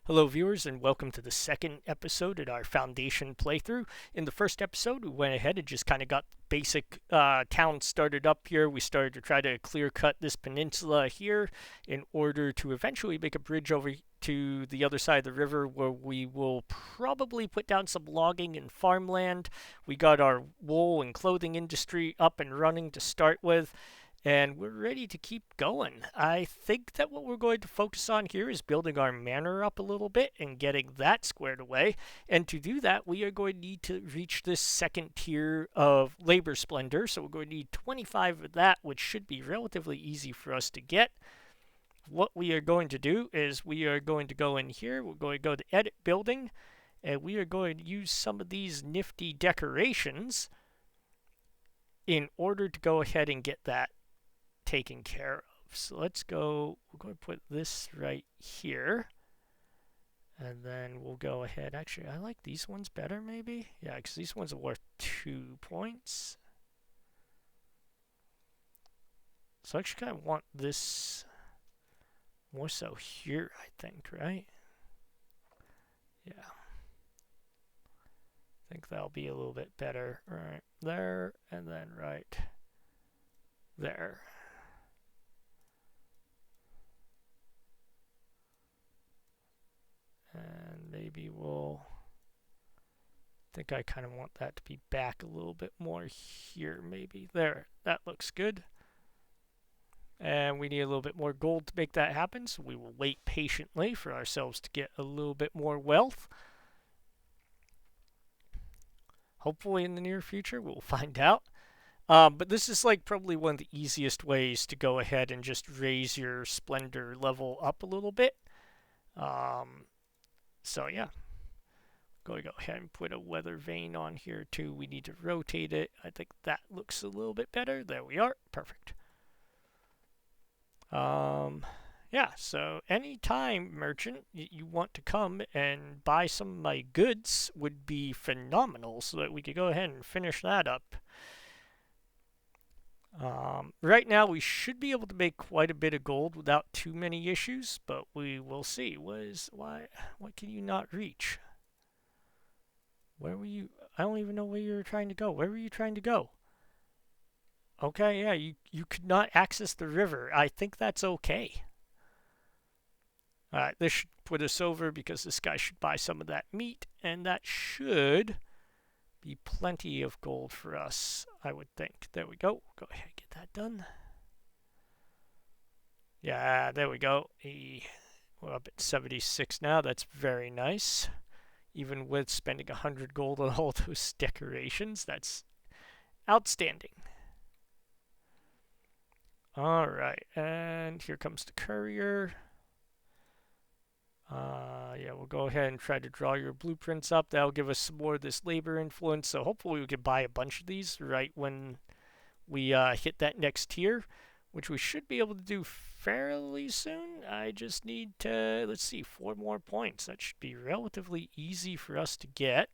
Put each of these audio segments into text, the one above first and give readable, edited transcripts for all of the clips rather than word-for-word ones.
Hello, viewers, and welcome to the second episode in our Foundation playthrough. In the first episode, we went ahead and just kind of got basic town started up here. We started to try to clear cut this peninsula here in order to eventually make a bridge over to the other side of the river where we will probably put down some logging and farmland. We got our wool and clothing industry up and running to start with, and we're ready to keep going. I think that what we're going to focus on here is building our manor up a little bit and getting that squared away. And to do that, we are going to need to reach this second tier of labor splendor. So we're going to need 25 of that, which should be relatively easy for us to get. What we are going to do is we are going to go in here. We're going to go to edit building, and we are going to use some of these nifty decorations in order to go ahead and get that taken care of. So let's go, we're going to put this right here, and then we'll go ahead. Actually, I like these ones better maybe. Yeah, because these ones are worth 2 points. So I actually kind of want this more so here, I think, right? Yeah. I think that'll be a little bit better. Right there, and then right there. And maybe we'll, I think I kind of want that to be back a little bit more here, maybe. There, that looks good. And we need a little bit more gold to make that happen, so we will wait patiently for ourselves to get a little bit more wealth. Hopefully in the near future, we'll find out. But this is like probably one of the easiest ways to go ahead and just raise your splendor level up a little bit. So yeah, going to go ahead and put a weather vane on here too. We need to rotate it. I think that looks a little bit better. There we are. Perfect. Yeah, so anytime, merchant, you want to come and buy some of my goods would be phenomenal so that we could go ahead and finish that up. Right now, we should be able to make quite a bit of gold without too many issues, but we will see. What can you not reach? Where were you? I don't even know where you were trying to go. Where were you trying to go? Okay, yeah, you could not access the river. I think that's okay. Alright, this should put us over because this guy should buy some of that meat, and that should be plenty of gold for us, I would think. There we go. Go ahead and get that done. Yeah, there we go. We're up at 76 now. That's very nice. Even with spending 100 gold on all those decorations, that's outstanding. Alright, and here comes the courier. Yeah, we'll go ahead and try to draw your blueprints up. That'll give us some more of this labor influence, so hopefully we can buy a bunch of these right when we hit that next tier, which we should be able to do fairly soon. I just need to, let's see, 4 more points. That should be relatively easy for us to get.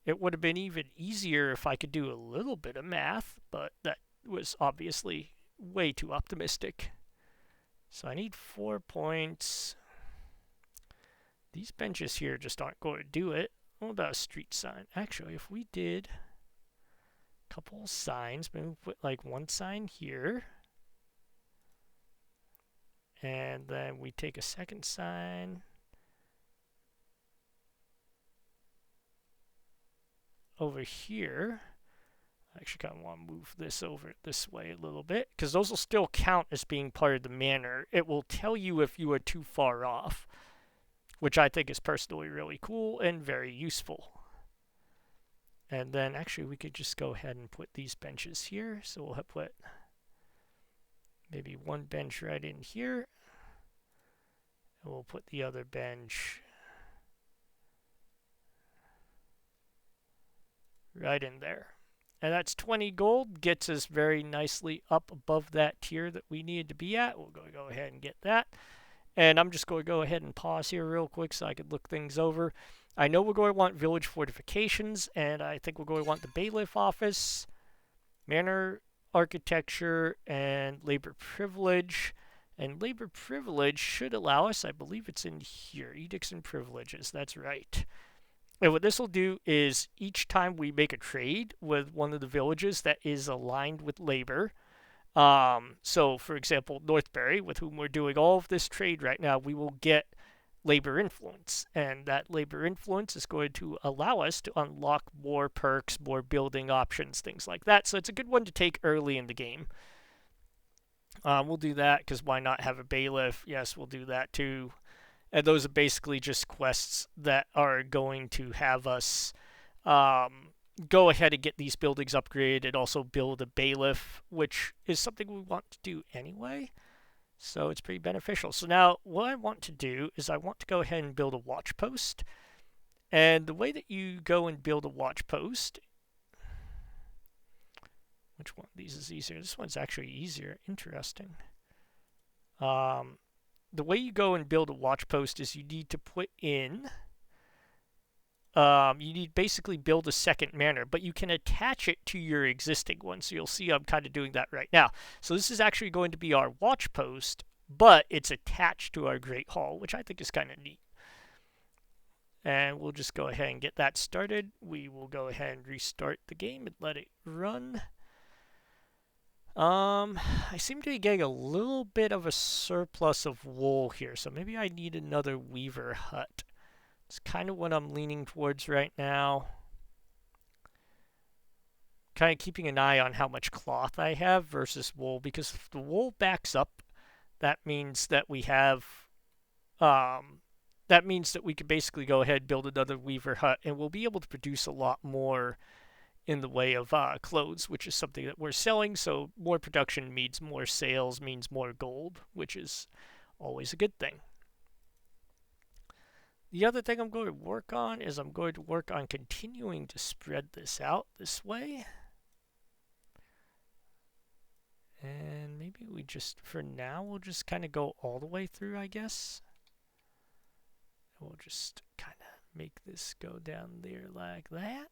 It would have been even easier if I could do a little bit of math, but that was obviously way too optimistic. So I need 4 points. These benches here just aren't going to do it. What about a street sign? Actually, if we did a couple signs, maybe we put like 1 sign here. And then we take a second sign over here. I actually kind of want to move this over this way a little bit, because those will still count as being part of the manor. It will tell you if you are too far off, which I think is personally really cool and very useful. And then actually we could just go ahead and put these benches here. So we'll put maybe 1 bench right in here. And we'll put the other bench right in there. And that's 20 gold, gets us very nicely up above that tier that we needed to be at. We'll go ahead and get that. And I'm just going to go ahead and pause here real quick so I can look things over. I know we're going to want village fortifications, and I think we're going to want the bailiff office, manor architecture, and labor privilege. And labor privilege should allow us, I believe it's in here, edicts and privileges, that's right. And what this will do is each time we make a trade with one of the villages that is aligned with labor, so for example, Northbury, with whom we're doing all of this trade right now, we will get labor influence. And that labor influence is going to allow us to unlock more perks, more building options, things like that. So it's a good one to take early in the game. We'll do that because why not have a bailiff? Yes, we'll do that too. And those are basically just quests that are going to have us go ahead and get these buildings upgraded and also build a bailiff, which is something we want to do anyway. So it's pretty beneficial. So now what I want to do is I want to go ahead and build a watch post. And the way that you go and build a watch post, which one of these is easier? This one's actually easier. Interesting. The way you go and build a watch post is you need to put in, you need basically build a second manor, but you can attach it to your existing one. So you'll see I'm kind of doing that right now. So this is actually going to be our watch post, but it's attached to our Great Hall, which I think is kind of neat. And we'll just go ahead and get that started. We will go ahead and restart the game and let it run. I seem to be getting a little bit of a surplus of wool here, so maybe I need another weaver hut. It's kind of what I'm leaning towards right now. Kind of keeping an eye on how much cloth I have versus wool, because if the wool backs up, that means that we have, that means that we could basically go ahead and build another weaver hut, and we'll be able to produce a lot more in the way of clothes, which is something that we're selling. So more production means more sales, means more gold, which is always a good thing. The other thing I'm going to work on is I'm going to work on continuing to spread this out this way. And maybe we just, for now, we'll just kind of go all the way through, I guess. We'll just kind of make this go down there like that.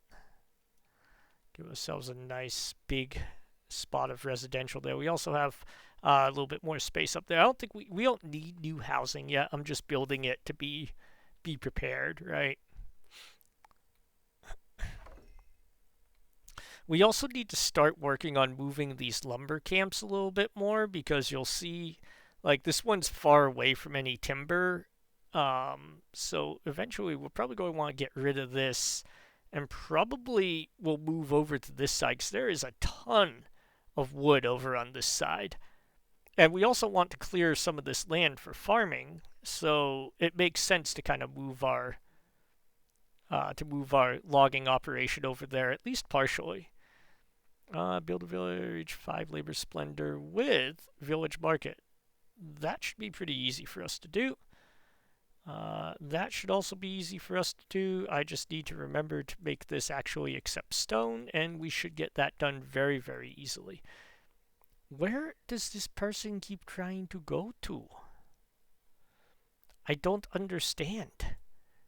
Give ourselves a nice big spot of residential there. We also have a little bit more space up there. I don't think we don't need new housing yet. I'm just building it to be prepared, right? We also need to start working on moving these lumber camps a little bit more, because you'll see, like, this one's far away from any timber. So eventually we're probably going to want to get rid of this, and probably we'll move over to this side, because there is a ton of wood over on this side. And we also want to clear some of this land for farming, so it makes sense to kind of move our logging operation over there, at least partially. Build a village, 5 labor splendor with village market. That should be pretty easy for us to do. That should also be easy for us to do. I just need to remember to make this actually accept stone, and we should get that done very, very easily. Where does this person keep trying to go to? I don't understand.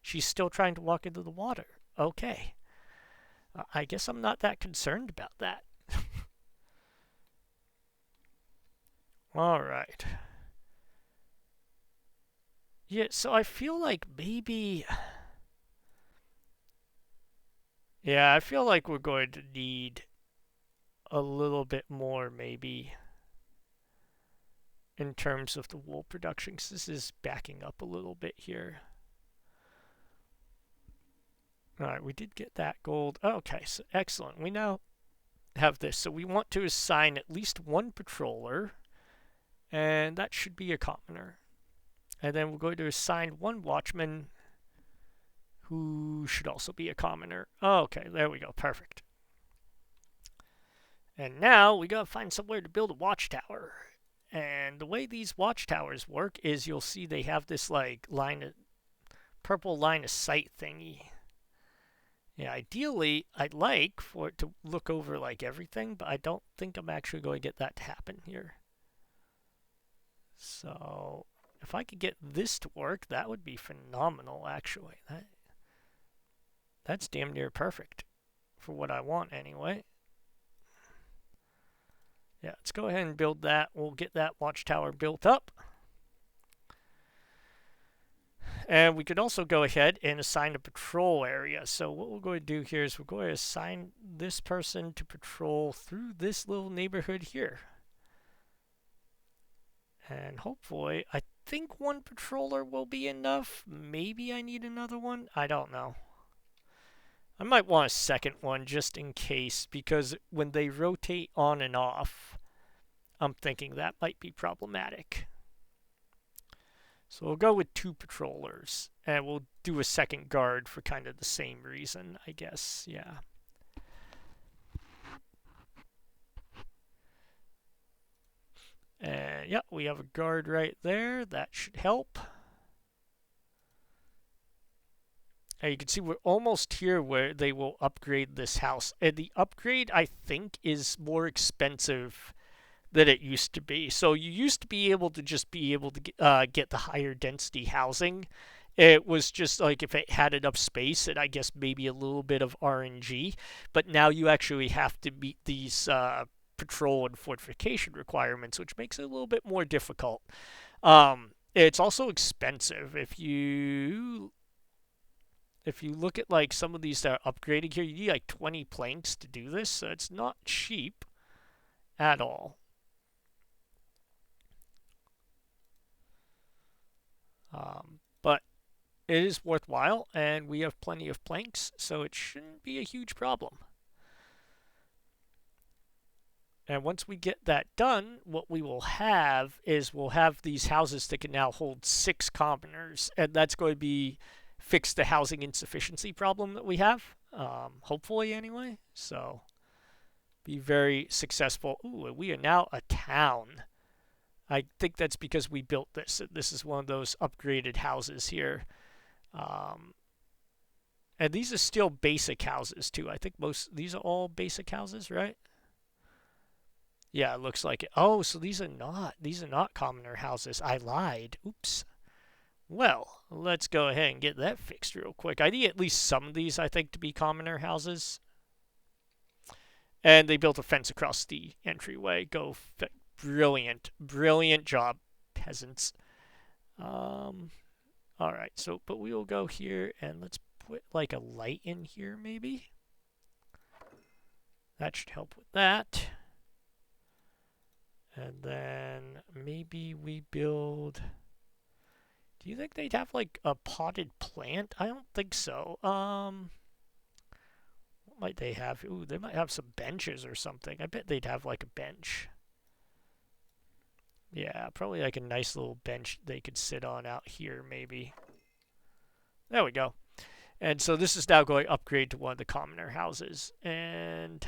She's still trying to walk into the water. Okay. I guess I'm not that concerned about that. Alright. Yeah, so I feel like maybe... Yeah, I feel like we're going to need a little bit more, maybe, in terms of the wool production, because this is backing up a little bit here. Alright, we did get that gold. Okay, so excellent. We now have this. So we want to assign at least one patroller, and that should be a commoner. And then we're going to assign one watchman, who should also be a commoner. Okay, there we go. Perfect. And now we gotta find somewhere to build a watchtower. And the way these watchtowers work is you'll see they have this like purple line of sight thingy. Yeah, ideally I'd like for it to look over like everything, but I don't think I'm actually going to get that to happen here. So if I could get this to work, that would be phenomenal, actually. That's damn near perfect for what I want anyway. Yeah, let's go ahead and build that. We'll get that watchtower built up. And we could also go ahead and assign a patrol area. So what we're going to do here is we're going to assign this person to patrol through this little neighborhood here. And hopefully, I think one patroller will be enough. Maybe I need another one. I don't know. I might want a second one just in case, because when they rotate on and off, I'm thinking that might be problematic. So we'll go with 2 patrollers, and we'll do a second guard for kind of the same reason, I guess. Yeah. And yeah, we have a guard right there. That should help. And you can see we're almost here where they will upgrade this house. And the upgrade, I think, is more expensive than it used to be. So you used to be able to just be able to get the higher density housing. It was just like if it had enough space and I guess maybe a little bit of RNG. But now you actually have to meet these patrol and fortification requirements, which makes it a little bit more difficult. It's also expensive. If you look at like some of these that are upgrading here, you need like 20 planks to do this, so it's not cheap at all. But it is worthwhile, and we have plenty of planks, so it shouldn't be a huge problem. And once we get that done, what we will have is we'll have these houses that can now hold 6 commoners, and that's going to be fix the housing insufficiency problem that we have, hopefully anyway. So be very successful. Ooh, we are now a town. I think that's because we built this. This is one of those upgraded houses here. And these are still basic houses too. I think these are all basic houses, right? Yeah, it looks like it. Oh, so these are not commoner houses. I lied. Oops. Well, let's go ahead and get that fixed real quick. I need at least some of these, I think, to be commoner houses. And they built a fence across the entryway. Brilliant. Brilliant job, peasants. Alright, so, but we will go here and let's put like a light in here, maybe. That should help with that. And then maybe we build... Do you think they'd have like a potted plant? I don't think so. What might they have? Ooh, they might have some benches or something. I bet they'd have like a bench. Yeah, probably like a nice little bench they could sit on out here, maybe. There we go. And so this is now going to upgrade to one of the commoner houses. And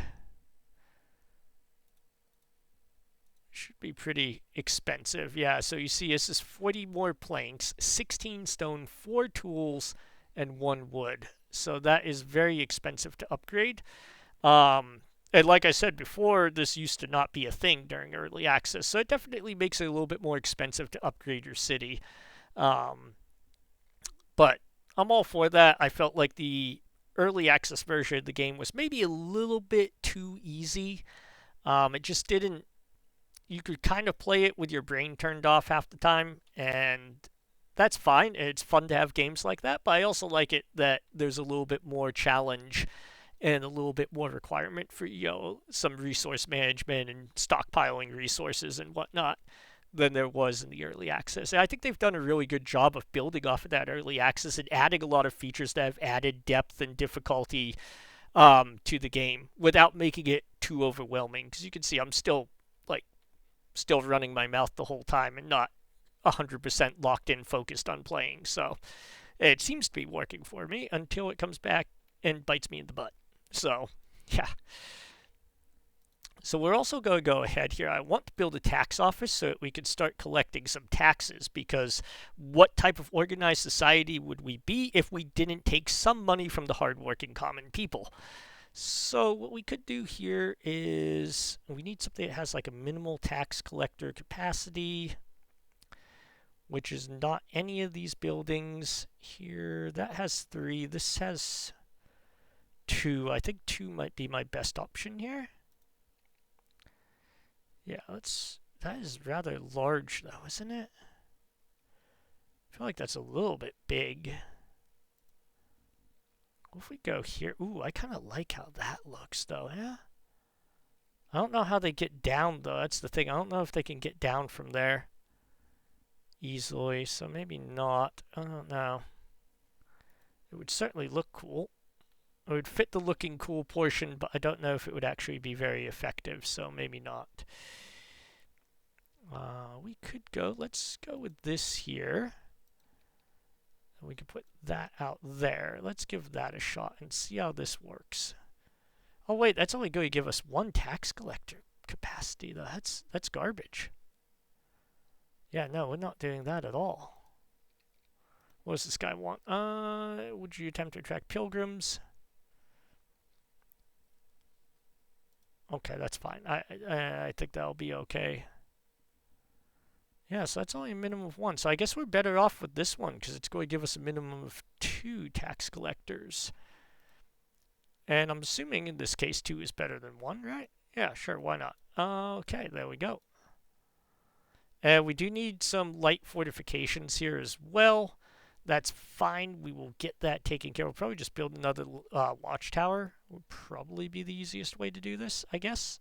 should be pretty expensive. Yeah, so you see this is 40 more planks, 16 stone, 4 tools, and 1 wood. So that is very expensive to upgrade. And like I said before, this used to not be a thing during early access, so it definitely makes it a little bit more expensive to upgrade your city. But I'm all for that. I felt like the early access version of the game was maybe a little bit too easy. It just didn't... You could kind of play it with your brain turned off half the time, and that's fine. It's fun to have games like that, but I also like it that there's a little bit more challenge and a little bit more requirement for, some resource management and stockpiling resources and whatnot than there was in the early access. And I think they've done a really good job of building off of that early access and adding a lot of features that have added depth and difficulty to the game without making it too overwhelming. Because you can see I'm still running my mouth the whole time and not 100% locked in, focused on playing. So it seems to be working for me until it comes back and bites me in the butt. So, yeah. So we're also going to go ahead here. I want to build a tax office so that we can start collecting some taxes, because what type of organized society would we be if we didn't take some money from the hardworking common people? So what we could do here is we need something that has like a minimal tax collector capacity, which is not any of these buildings here. That has 3. This has 2. I think 2 might be my best option here. Yeah, let's... That is rather large, though, isn't it? I feel like that's a little bit big. What if we go here? Ooh, I kind of like how that looks, though, yeah? I don't know how they get down, though. That's the thing. I don't know if they can get down from there easily, so maybe not. I don't know. It would certainly look cool. It would fit the looking cool portion, but I don't know if it would actually be very effective, so maybe not. We could go, let's go with this here. And we could put that out there. Let's give that a shot and see how this works. Oh wait, that's only going to give us one tax collector capacity though. That's garbage. Yeah, no, we're not doing that at all. What does this guy want? Would you attempt to attract pilgrims? Okay, that's fine. I think that'll be okay. Yeah, so that's only a minimum of one. So I guess we're better off with this one because it's going to give us a minimum of 2 tax collectors. And I'm assuming in this case 2 is better than 1, right? Yeah, sure, why not? Okay, there we go. We do need some light fortifications here as well. That's fine. We will get that taken care of. We'll probably just build another watchtower. Would probably be the easiest way to do this, I guess.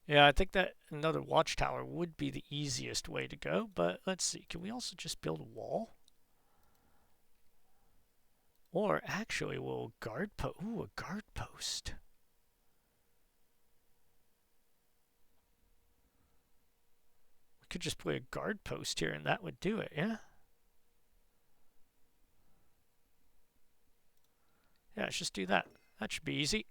Yeah, I think that another watchtower would be the easiest way to go, but let's see. Can we also just build a wall? Or actually, we'll guard post. Ooh, a guard post. We could just put a guard post here and that would do it, yeah? Yeah, let's just do that. That should be easy.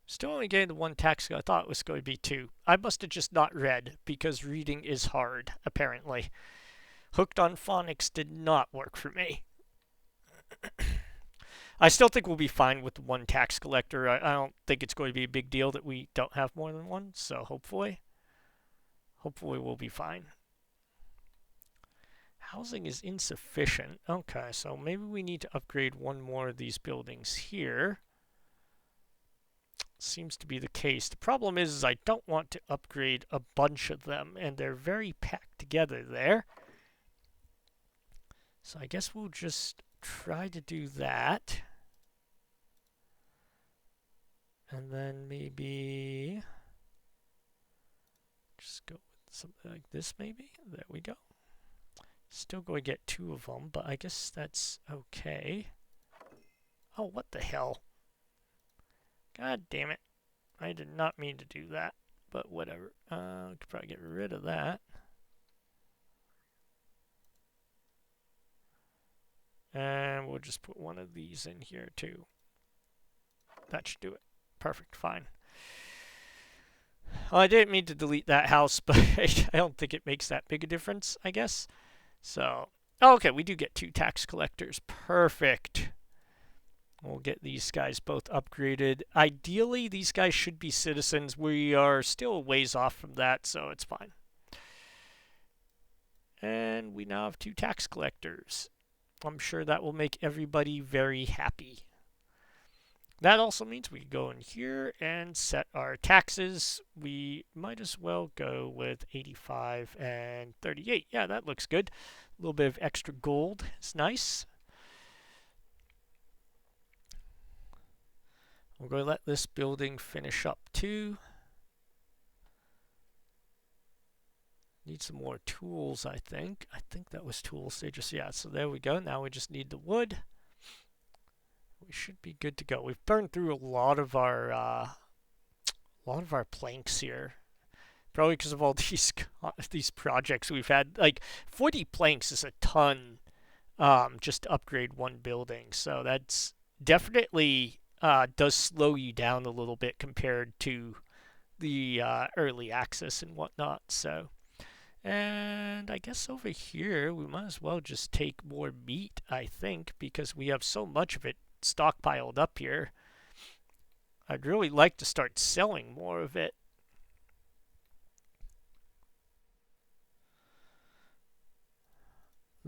Still only getting the 1 tax. I thought it was going to be 2. I must have just not read because reading is hard, apparently. Hooked on phonics did not work for me. I still think we'll be fine with the 1 tax collector. I don't think it's going to be a big deal that we don't have more than 1, so hopefully we'll be fine. Housing is insufficient. Okay, so maybe we need to upgrade 1 more of these buildings here. Seems to be the case. The problem is I don't want to upgrade a bunch of them, and they're very packed together there. So I guess we'll just try to do that. And then maybe just go with something like this maybe. There we go. Still going to get 2 of them, but I guess that's okay. Oh, what the hell? God damn it. I did not mean to do that, but whatever. We could probably get rid of that. And we'll just put 1 of these in here too. That should do it. Perfect, fine. Well, I didn't mean to delete that house, but I don't think it makes that big a difference, I guess. So, okay, we do get 2 tax collectors. Perfect. We'll get these guys both upgraded. Ideally, these guys should be citizens. We are still a ways off from that, so it's fine. And we now have 2 tax collectors. I'm sure that will make everybody very happy. That also means we can go in here and set our taxes. We might as well go with 85 and 38. Yeah, that looks good. A little bit of extra gold is nice. We're going to let this building finish up too. Need some more tools, I think. I think that was tools. They just, yeah, so there we go. Now we just need the wood. We should be good to go. We've burned through a lot of our planks here. Probably because of all these projects we've had. Like 40 planks is a ton just to upgrade 1 building. So that's definitely does slow you down a little bit compared to the early access and whatnot. So, and I guess over here we might as well just take more meat, I think, because we have so much of it stockpiled up here. I'd really like to start selling more of it.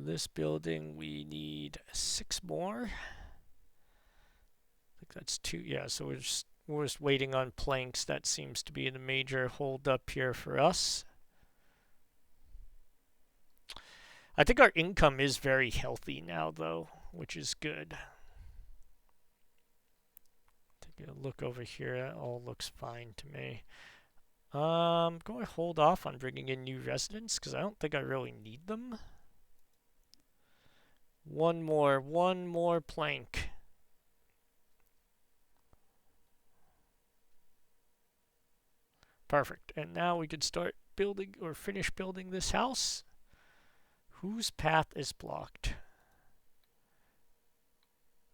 This building, we need 6 more. I think that's 2. Yeah, so we're just waiting on planks. That seems to be the major hold up here for us. I think our income is very healthy now, though, which is good. Take a look over here. That all looks fine to me. I'm going to hold off on bringing in new residents because I don't think I really need them. One more plank. Perfect. And now we can start building or finish building this house. Whose path is blocked?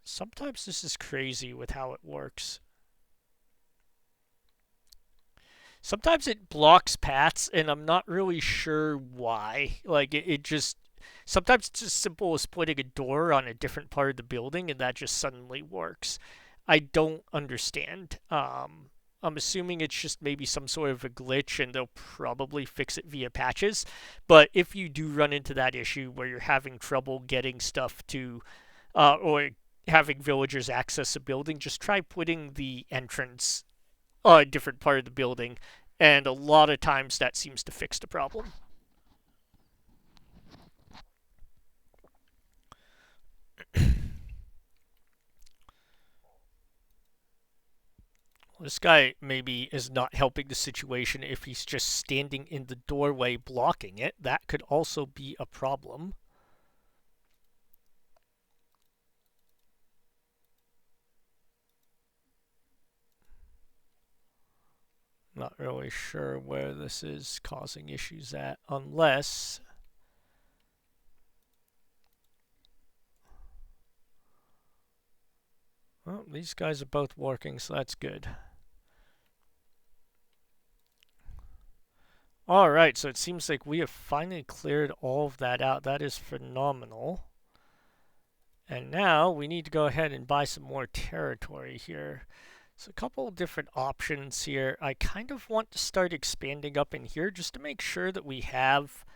Sometimes this is crazy with how it works. Sometimes it blocks paths, and I'm not really sure why. Like, it just... Sometimes it's as simple as putting a door on a different part of the building, and that just suddenly works. I don't understand. I'm assuming it's just maybe some sort of a glitch, and they'll probably fix it via patches. But if you do run into that issue where you're having trouble getting stuff to... or having villagers access a building, just try putting the entrance a different part of the building, and a lot of times that seems to fix the problem. This guy maybe is not helping the situation if he's just standing in the doorway blocking it. That could also be a problem. Not really sure where this is causing issues at, unless... Well, these guys are both working, so that's good. Alright, so it seems like we have finally cleared all of that out. That is phenomenal. And now we need to go ahead and buy some more territory here. So a couple of different options here. I kind of want to start expanding up in here just to make sure that we have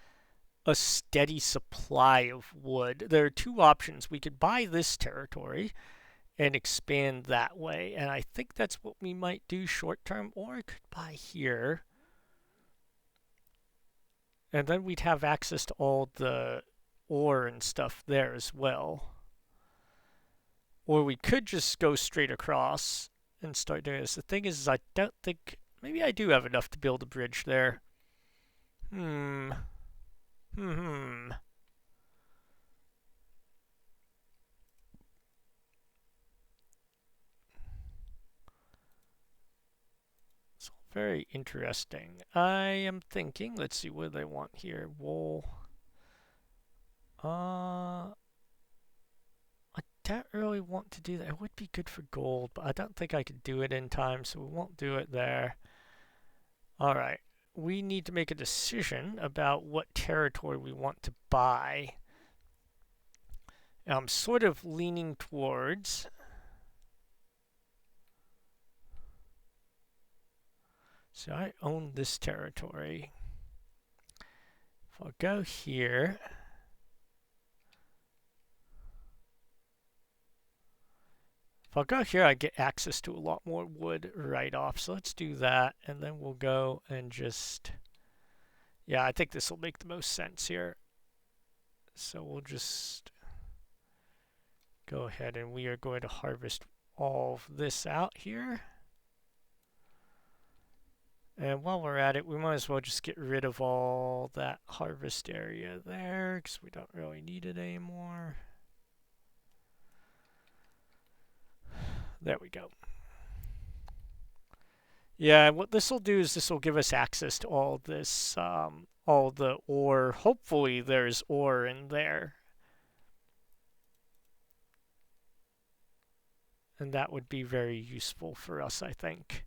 a steady supply of wood. There are 2 options. We could buy this territory and expand that way, and I think that's what we might do short term, or I could buy here. And then we'd have access to all the ore and stuff there as well. Or we could just go straight across and start doing this. The thing is I don't think... Maybe I do have enough to build a bridge there. It's very interesting. I am thinking... Let's see, what do they want here? Wool. I don't really want to do that. It would be good for gold, but I don't think I could do it in time, so we won't do it there. Alright, we need to make a decision about what territory we want to buy. I'm sort of leaning towards... So I own this territory. If I'll go here... If I'll go here, I get access to a lot more wood right off. So let's do that, and then we'll go and just... Yeah, I think this will make the most sense here. So we'll just go ahead, and we are going to harvest all of this out here. And while we're at it, we might as well just get rid of all that harvest area there, because we don't really need it anymore. There we go. Yeah, what this will do is this will give us access to all this, all the ore. Hopefully there's ore in there. And that would be very useful for us, I think.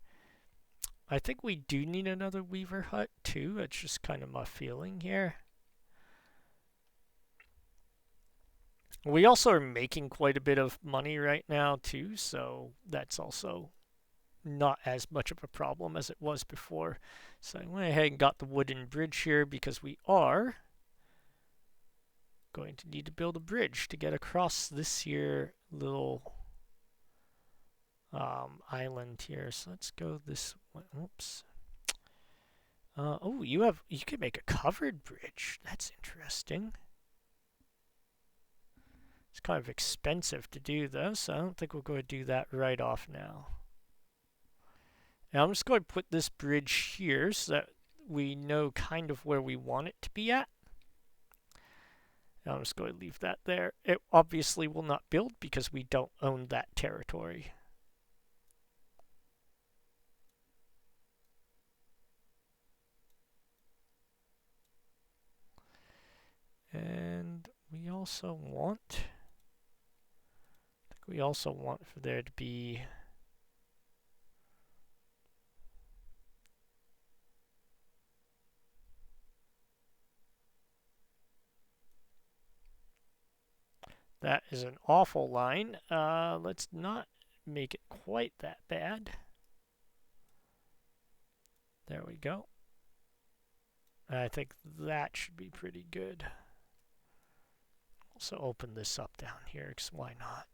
I think we do need another weaver hut too. That's just kind of my feeling here. We also are making quite a bit of money right now too, so that's also not as much of a problem as it was before. So I went ahead and got the wooden bridge here because we are going to need to build a bridge to get across this here little island here. So let's go this way. Oops. Oh, you can make a covered bridge. That's interesting. It's kind of expensive to do though, so I don't think we'll go and do that right off now. Now I'm just going to put this bridge here so that we know kind of where we want it to be at. Now I'm just going to leave that there. It obviously will not build because we don't own that territory. And we also want for there to be that is an awful line. Let's not make it quite that bad. There we go. I think that should be pretty good. Also open this up down here, because why not?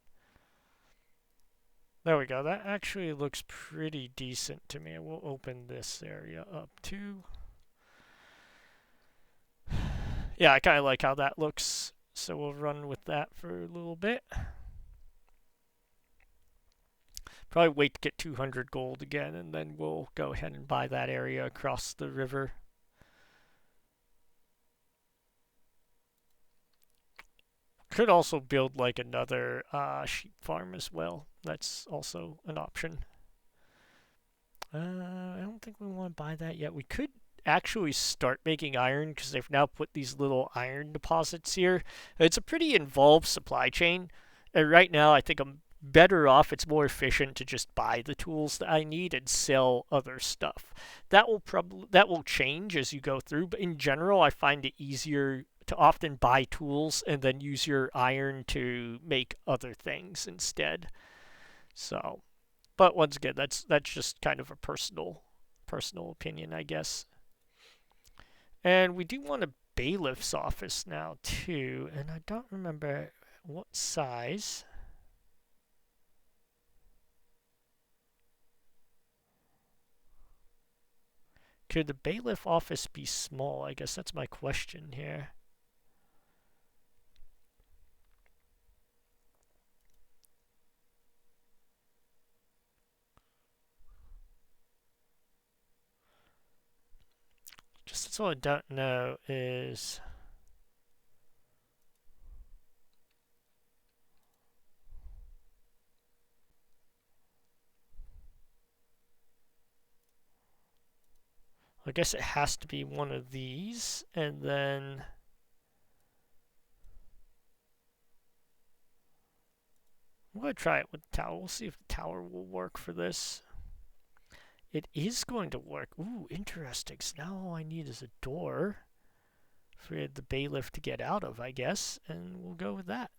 There we go. That actually looks pretty decent to me. We'll open this area up too. Yeah, I kind of like how that looks. So we'll run with that for a little bit. Probably wait to get 200 gold again, and then we'll go ahead and buy that area across the river. Could also build like another sheep farm as well. That's also an option. I don't think we want to buy that yet. We could actually start making iron because they've now put these little iron deposits here. It's a pretty involved supply chain. And right now I think I'm better off. It's more efficient to just buy the tools that I need and sell other stuff. That will change as you go through, but in general I find it easier to often buy tools and then use your iron to make other things instead. So, but once again, that's just kind of a personal opinion, I guess. And we do want a bailiff's office now too, and I don't remember what size. Could the bailiff office be small? I guess that's my question here. Just all I don't know is I guess it has to be one of these, and then I'm going to try it with the tower. We'll see if the tower will work for this. It is going to work. Ooh, interesting. So now all I need is a door for the bailiff to get out of, I guess, and we'll go with that.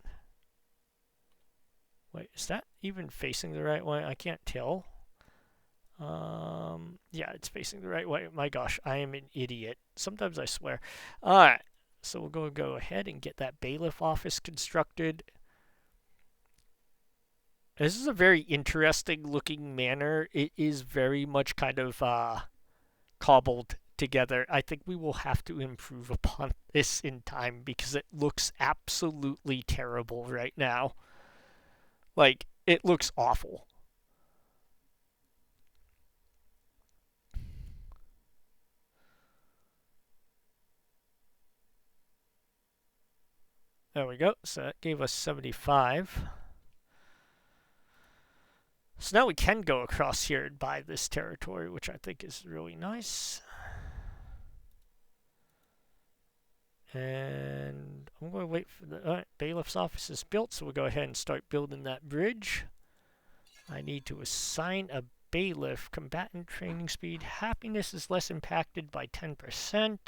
Wait, is that even facing the right way? I can't tell. Yeah, it's facing the right way. My gosh, I am an idiot. Sometimes I swear. Alright, so we'll go ahead and get that bailiff office constructed. This is a very interesting looking manor. It is very much kind of cobbled together. I think we will have to improve upon this in time because it looks absolutely terrible right now. Like, it looks awful. There we go. So that gave us 75. So now we can go across here and buy this territory, which I think is really nice. And I'm going to wait for the bailiff's office is built, so we'll go ahead and start building that bridge. I need to assign a bailiff. Combatant training speed. Happiness is less impacted by 10%.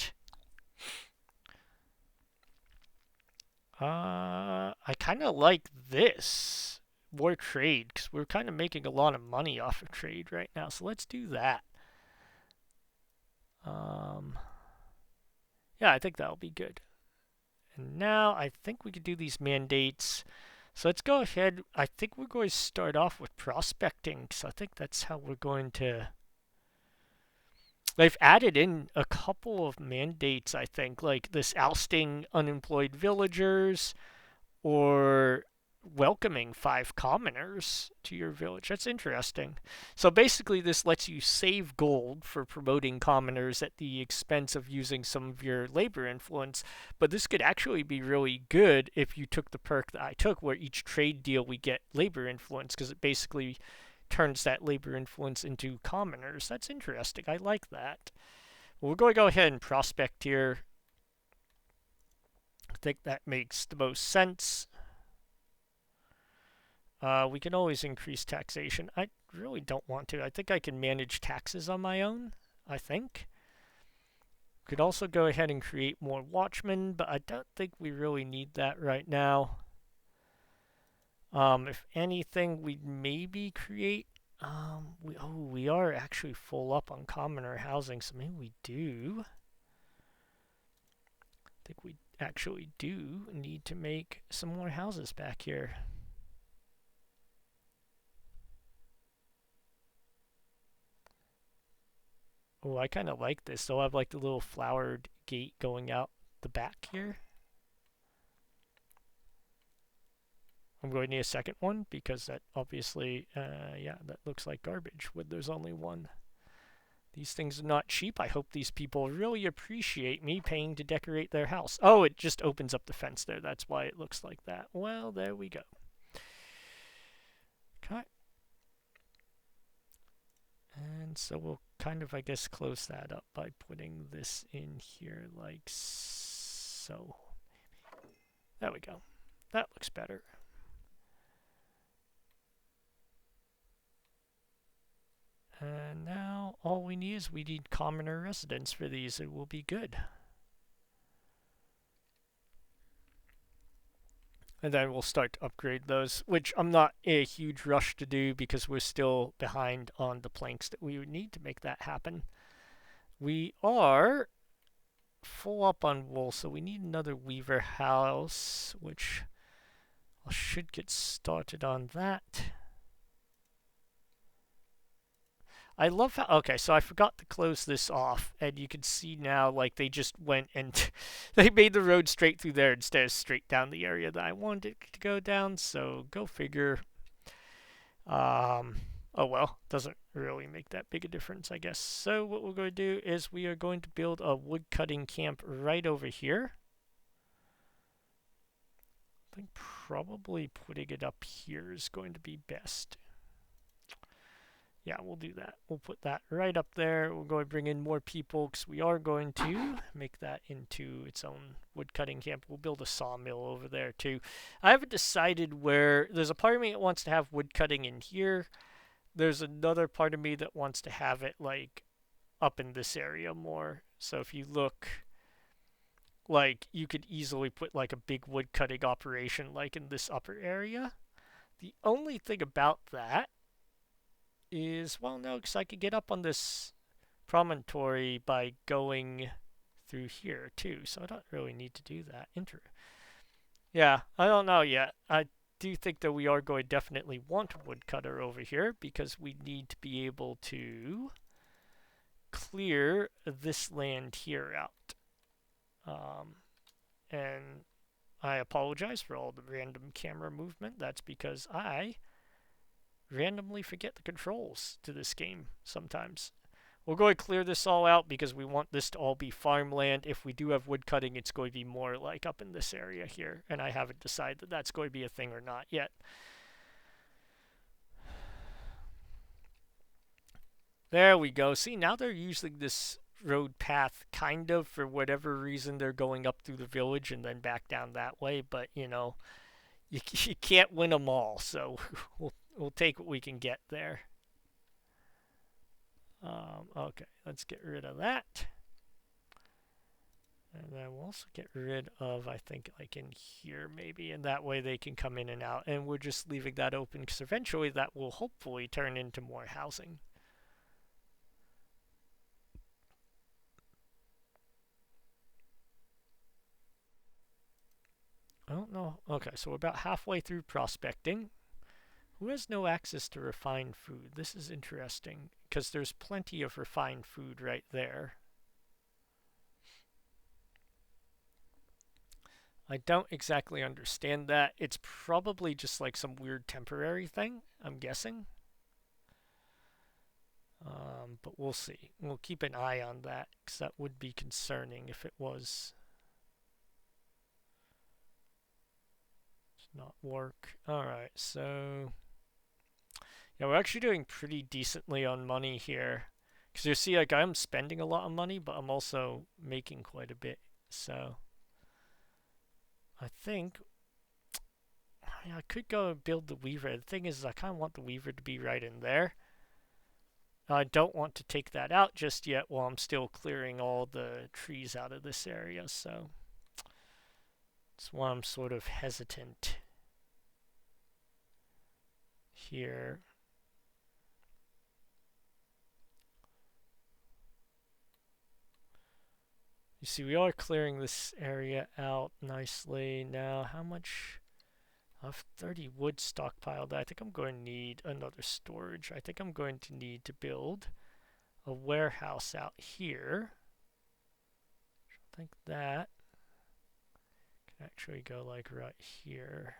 I kind of like this. More trade, because we're kind of making a lot of money off of trade right now, so let's do that. Yeah, I think that'll be good. And now I think we could do these mandates. So let's go ahead. I think we're going to start off with prospecting. So I think that's how we're going to. They've added in a couple of mandates, I think, like this ousting unemployed villagers or welcoming 5 commoners to your village. That's interesting. So basically, this lets you save gold for promoting commoners at the expense of using some of your labor influence. But this could actually be really good if you took the perk that I took, where each trade deal we get labor influence, because it basically turns that labor influence into commoners. That's interesting. I like that. Well, we're going to go ahead and prospect here. I think that makes the most sense. We can always increase taxation. I really don't want to. I think I can manage taxes on my own, I think. Could also go ahead and create more watchmen, but I don't think we really need that right now. If anything, we'd maybe create... we are actually full up on commoner housing, so maybe we do. I think we actually do need to make some more houses back here. Oh, I kind of like this. They'll have like the little flowered gate going out the back here. I'm going to need a second one because that obviously, yeah, that looks like garbage when there's only one. These things are not cheap. I hope these people really appreciate me paying to decorate their house. Oh, it just opens up the fence there. That's why it looks like that. Well, there we go. Okay. And so we'll kind of, I guess, close that up by putting this in here like so. There we go. That looks better. And now all we need is we need commoner residents for these. It will be good. And then we'll start to upgrade those, which I'm not in a huge rush to do because we're still behind on the planks that we would need to make that happen. We are full up on wool, so we need another weaver house, which I should get started on that. I love how, okay, so I forgot to close this off, and you can see now, like, they just went and they made the road straight through there instead of straight down the area that I wanted it to go down, so go figure. Oh well, doesn't really make that big a difference, I guess. So what we're going to do is we are going to build a wood cutting camp right over here. I think probably putting it up here is going to be best. Yeah, we'll do that. We'll put that right up there. We're going to bring in more people because we are going to make that into its own woodcutting camp. We'll build a sawmill over there too. I haven't decided where. There's a part of me that wants to have woodcutting in here. There's another part of me that wants to have it like up in this area more. So if you look, like you could easily put like a big woodcutting operation like in this upper area. The only thing about that is, well, no, because I could get up on this promontory by going through here too, so I don't really need to do that. Yeah, I don't know yet. I do think that we are going to definitely want a woodcutter over here because we need to be able to clear this land here out. And I apologize for all the random camera movement. That's because I randomly forget the controls to this game sometimes. We're going to clear this all out because we want this to all be farmland. If we do have wood cutting, it's going to be more like up in this area here, and I haven't decided that that's going to be a thing or not yet. There we go. See, now they're using this road path kind of for whatever reason. They're going up through the village and then back down that way, but you know, you can't win them all, so we'll take what we can get there. Okay, let's get rid of that. And then we'll also get rid of, I think, like in here maybe, and that way they can come in and out. And we're just leaving that open because eventually that will hopefully turn into more housing. I don't know. Okay, so we're about halfway through prospecting. Who has no access to refined food? This is interesting, because there's plenty of refined food right there. I don't exactly understand that. It's probably just like some weird temporary thing, I'm guessing. But we'll see. We'll keep an eye on that, because that would be concerning if it was. It's not work. Alright, so yeah, we're actually doing pretty decently on money here. Because you see, like, I'm spending a lot of money, but I'm also making quite a bit. So I think I could go and build the Weaver. The thing is I kind of want the Weaver to be right in there. I don't want to take that out just yet while I'm still clearing all the trees out of this area, so that's why I'm sort of hesitant here. You see, we are clearing this area out nicely. Now, how much? I have 30 wood stockpiled. I think I'm going to need another storage. I think I'm going to need to build a warehouse out here. I think that can actually go like right here.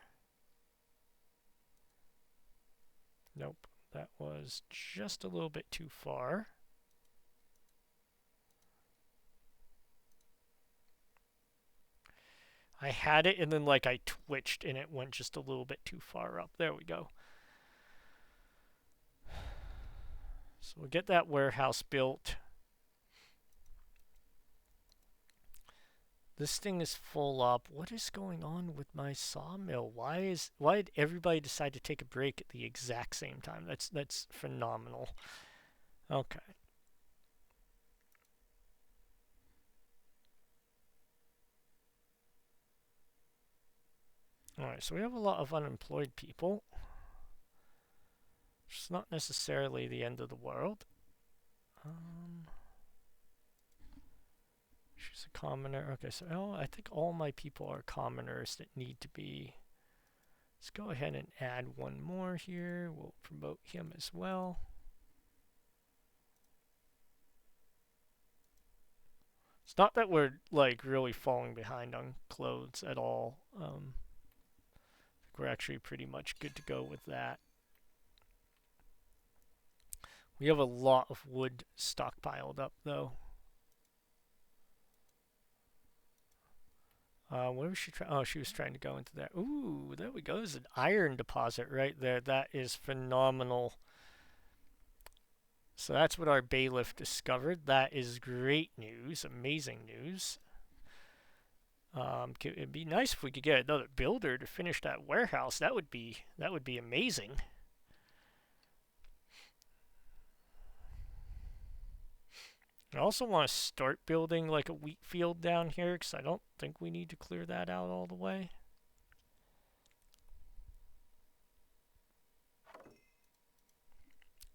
Nope, that was just a little bit too far. I had it and then like I twitched and it went just a little bit too far up. There we go. So we'll get that warehouse built. This thing is full up. What is going on with my sawmill? Why did everybody decide to take a break at the exact same time? That's phenomenal. Okay. Alright, so we have a lot of unemployed people. It's not necessarily the end of the world. She's a commoner. Okay, so I think all my people are commoners that need to be. Let's go ahead and add one more here. We'll promote him as well. It's not that we're like really falling behind on clothes at all. We're actually pretty much good to go with that. We have a lot of wood stockpiled up though. Where was she trying? Oh, she was trying to go into there. Ooh, there we go. There's an iron deposit right there. That is phenomenal. So that's what our bailiff discovered. That is great news. Amazing news. It'd be nice if we could get another builder to finish that warehouse. That would be amazing. I also want to start building like a wheat field down here because I don't think we need to clear that out all the way.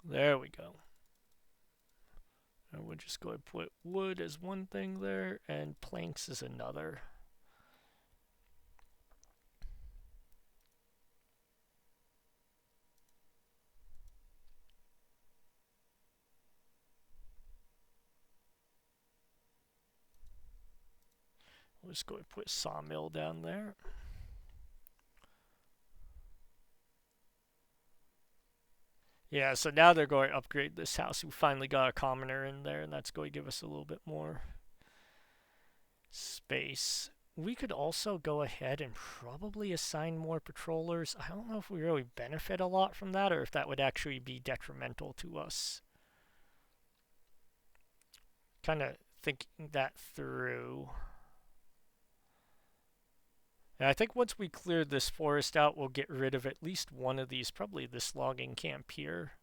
There we go. And we'll just go and put wood as one thing there and planks as another. We'll just go and put sawmill down there. Yeah, so now they're going to upgrade this house. We finally got a commoner in there, and that's going to give us a little bit more space. We could also go ahead and probably assign more patrollers. I don't know if we really benefit a lot from that or if that would actually be detrimental to us. Kind of thinking that through. And I think once we clear this forest out, we'll get rid of at least one of these, probably this logging camp here.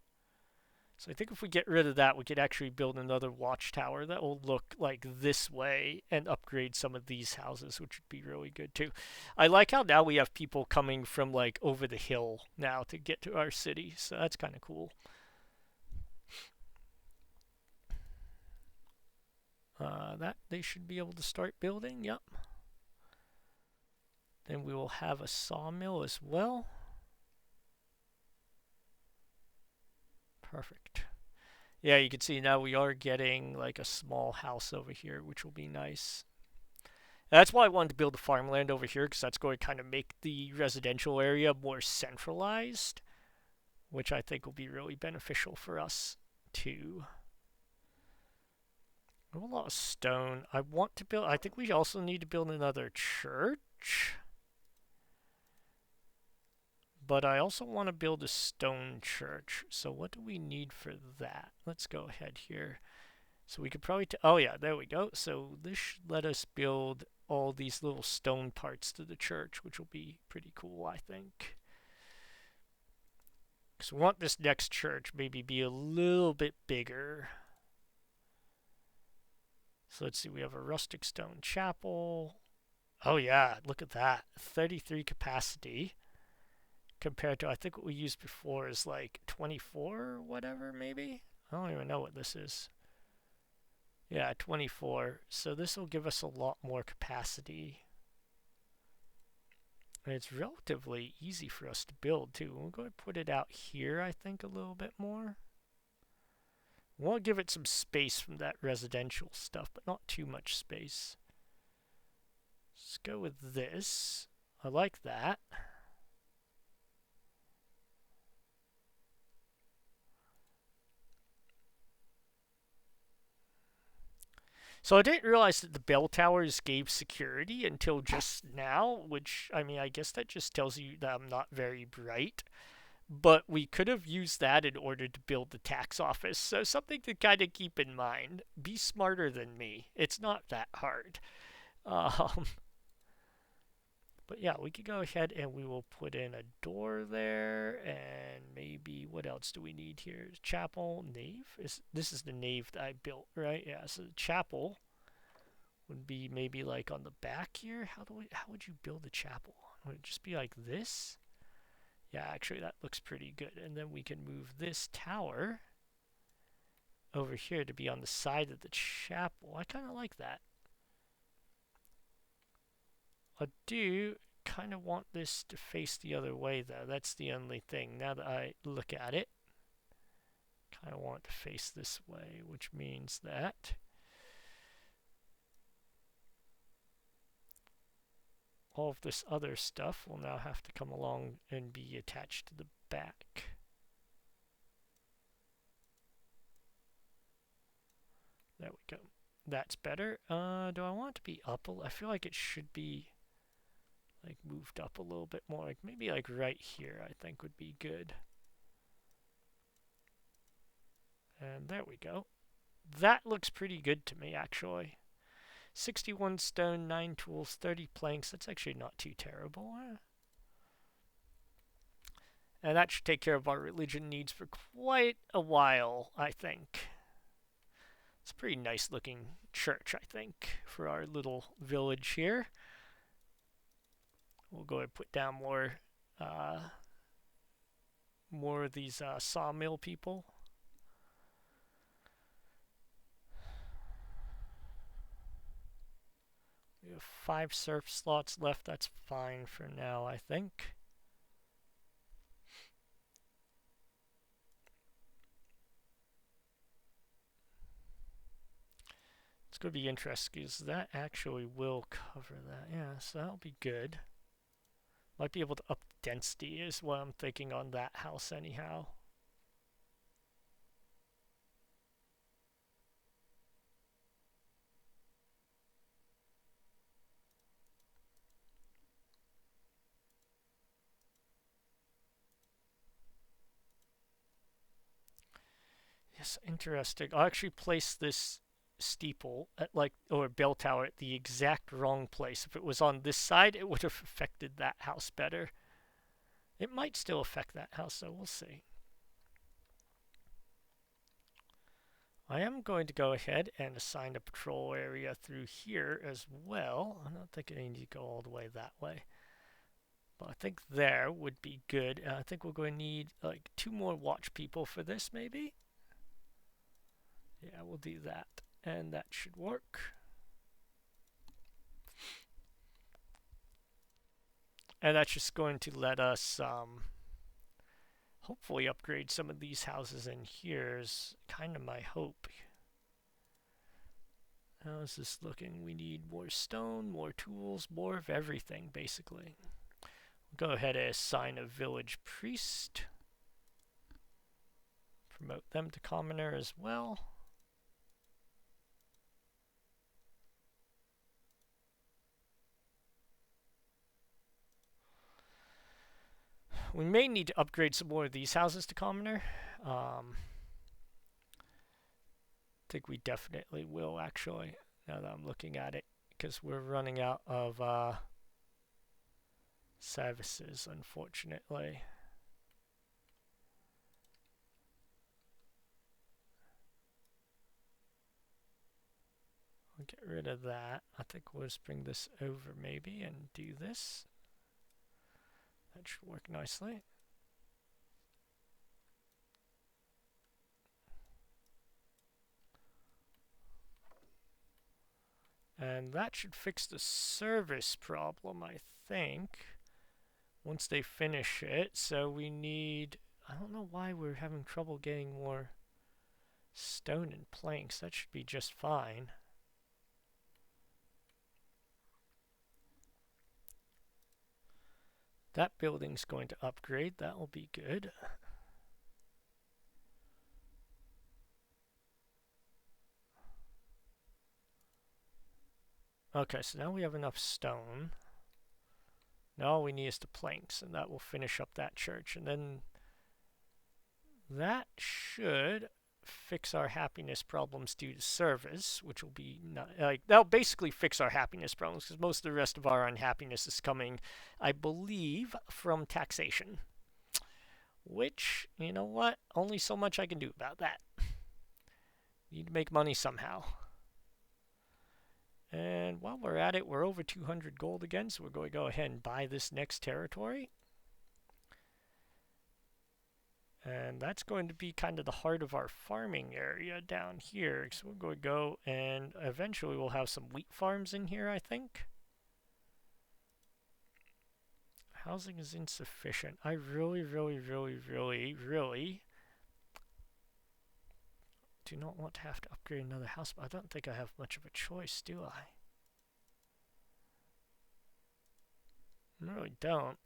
So I think if we get rid of that, we could actually build another watchtower that will look like this way and upgrade some of these houses, which would be really good too. I like how now we have people coming from like over the hill now to get to our city, so that's kind of cool. That they should be able to start building, yep. Then we will have a sawmill as well. Perfect. Yeah, you can see now we are getting like a small house over here, which will be nice. That's why I wanted to build the farmland over here, because that's going to kind of make the residential area more centralized, which I think will be really beneficial for us too. A lot of stone. I want to build, I think we also need to build another church. But I also want to build a stone church. So what do we need for that? Let's go ahead here. So we could probably, oh yeah, there we go. So this should let us build all these little stone parts to the church, which will be pretty cool, I think. So we want this next church maybe be a little bit bigger. So let's see, we have a rustic stone chapel. Oh yeah, look at that. 33 capacity. Compared to, I think what we used before is like 24 or whatever, maybe? I don't even know what this is. Yeah, 24. So this will give us a lot more capacity. And it's relatively easy for us to build too. We'll go and put it out here, I think, a little bit more. We'll give it some space from that residential stuff, but not too much space. Let's go with this. I like that. So I didn't realize that the bell towers gave security until just now, which, I mean, I guess that just tells you that I'm not very bright. But we could have used that in order to build the tax office. So something to kind of keep in mind. Be smarter than me. It's not that hard. Um, but yeah, we could go ahead and we will put in a door there, and maybe what else do we need here? Chapel, nave. This is the nave that I built, right? Yeah. So the chapel would be maybe like on the back here. How would you build a chapel? Would it just be like this? Yeah, actually that looks pretty good. And then we can move this tower over here to be on the side of the chapel. I kind of like that. I do kind of want this to face the other way though. That's the only thing. Now that I look at it, kind of want it to face this way, which means that all of this other stuff will now have to come along and be attached to the back. There we go. That's better. Do I want it to be up? I feel like it should be like moved up a little bit more. Like maybe like right here, I think would be good. And there we go. That looks pretty good to me, actually. 61 stone, 9 tools, 30 planks. That's actually not too terrible. And that should take care of our religion needs for quite a while, I think. It's a pretty nice looking church, I think, for our little village here. We'll go and put down more of these sawmill people. We have 5 surf slots left. That's fine for now, I think. It's going to be interesting because that actually will cover that. Yeah, so that'll be good. Might be able to up density is what I'm thinking on that house anyhow. Yes, interesting. I'll actually place this steeple at or bell tower at the exact wrong place. If it was on this side, it would have affected that house better. It might still affect that house, so we'll see. I am going to go ahead and assign a patrol area through here as well. I'm not thinking I need to go all the way that way. But I think there would be good. I think we're going to need like 2 more watch people for this, maybe? Yeah, we'll do that. And that should work. And that's just going to let us hopefully upgrade some of these houses in here is kind of my hope. How is this looking? We need more stone, more tools, more of everything, basically. We'll go ahead and assign a village priest. Promote them to commoner as well. We may need to upgrade some more of these houses to commoner. I think we definitely will, actually, now that I'm looking at it, because we're running out of services, unfortunately. We'll get rid of that. I think we'll just bring this over maybe and do this. That should work nicely. And that should fix the service problem, I think, once they finish it. So we need, I don't know why we're having trouble getting more stone and planks. That should be just fine. That building's going to upgrade. That will be good. Okay, so now we have enough stone. Now all we need is the planks, and that will finish up that church. And then that should fix our happiness problems due to service, which will be that'll basically fix our happiness problems, because most of the rest of our unhappiness is coming, I believe, from taxation. Which, you know what? Only so much I can do about that. Need to make money somehow. And while we're at it, we're over 200 gold again, so we're going to go ahead and buy this next territory. And that's going to be kind of the heart of our farming area down here. So we're going to go and eventually we'll have some wheat farms in here, I think. Housing is insufficient. I really do not want to have to upgrade another house, but I don't think I have much of a choice, do I? I really don't.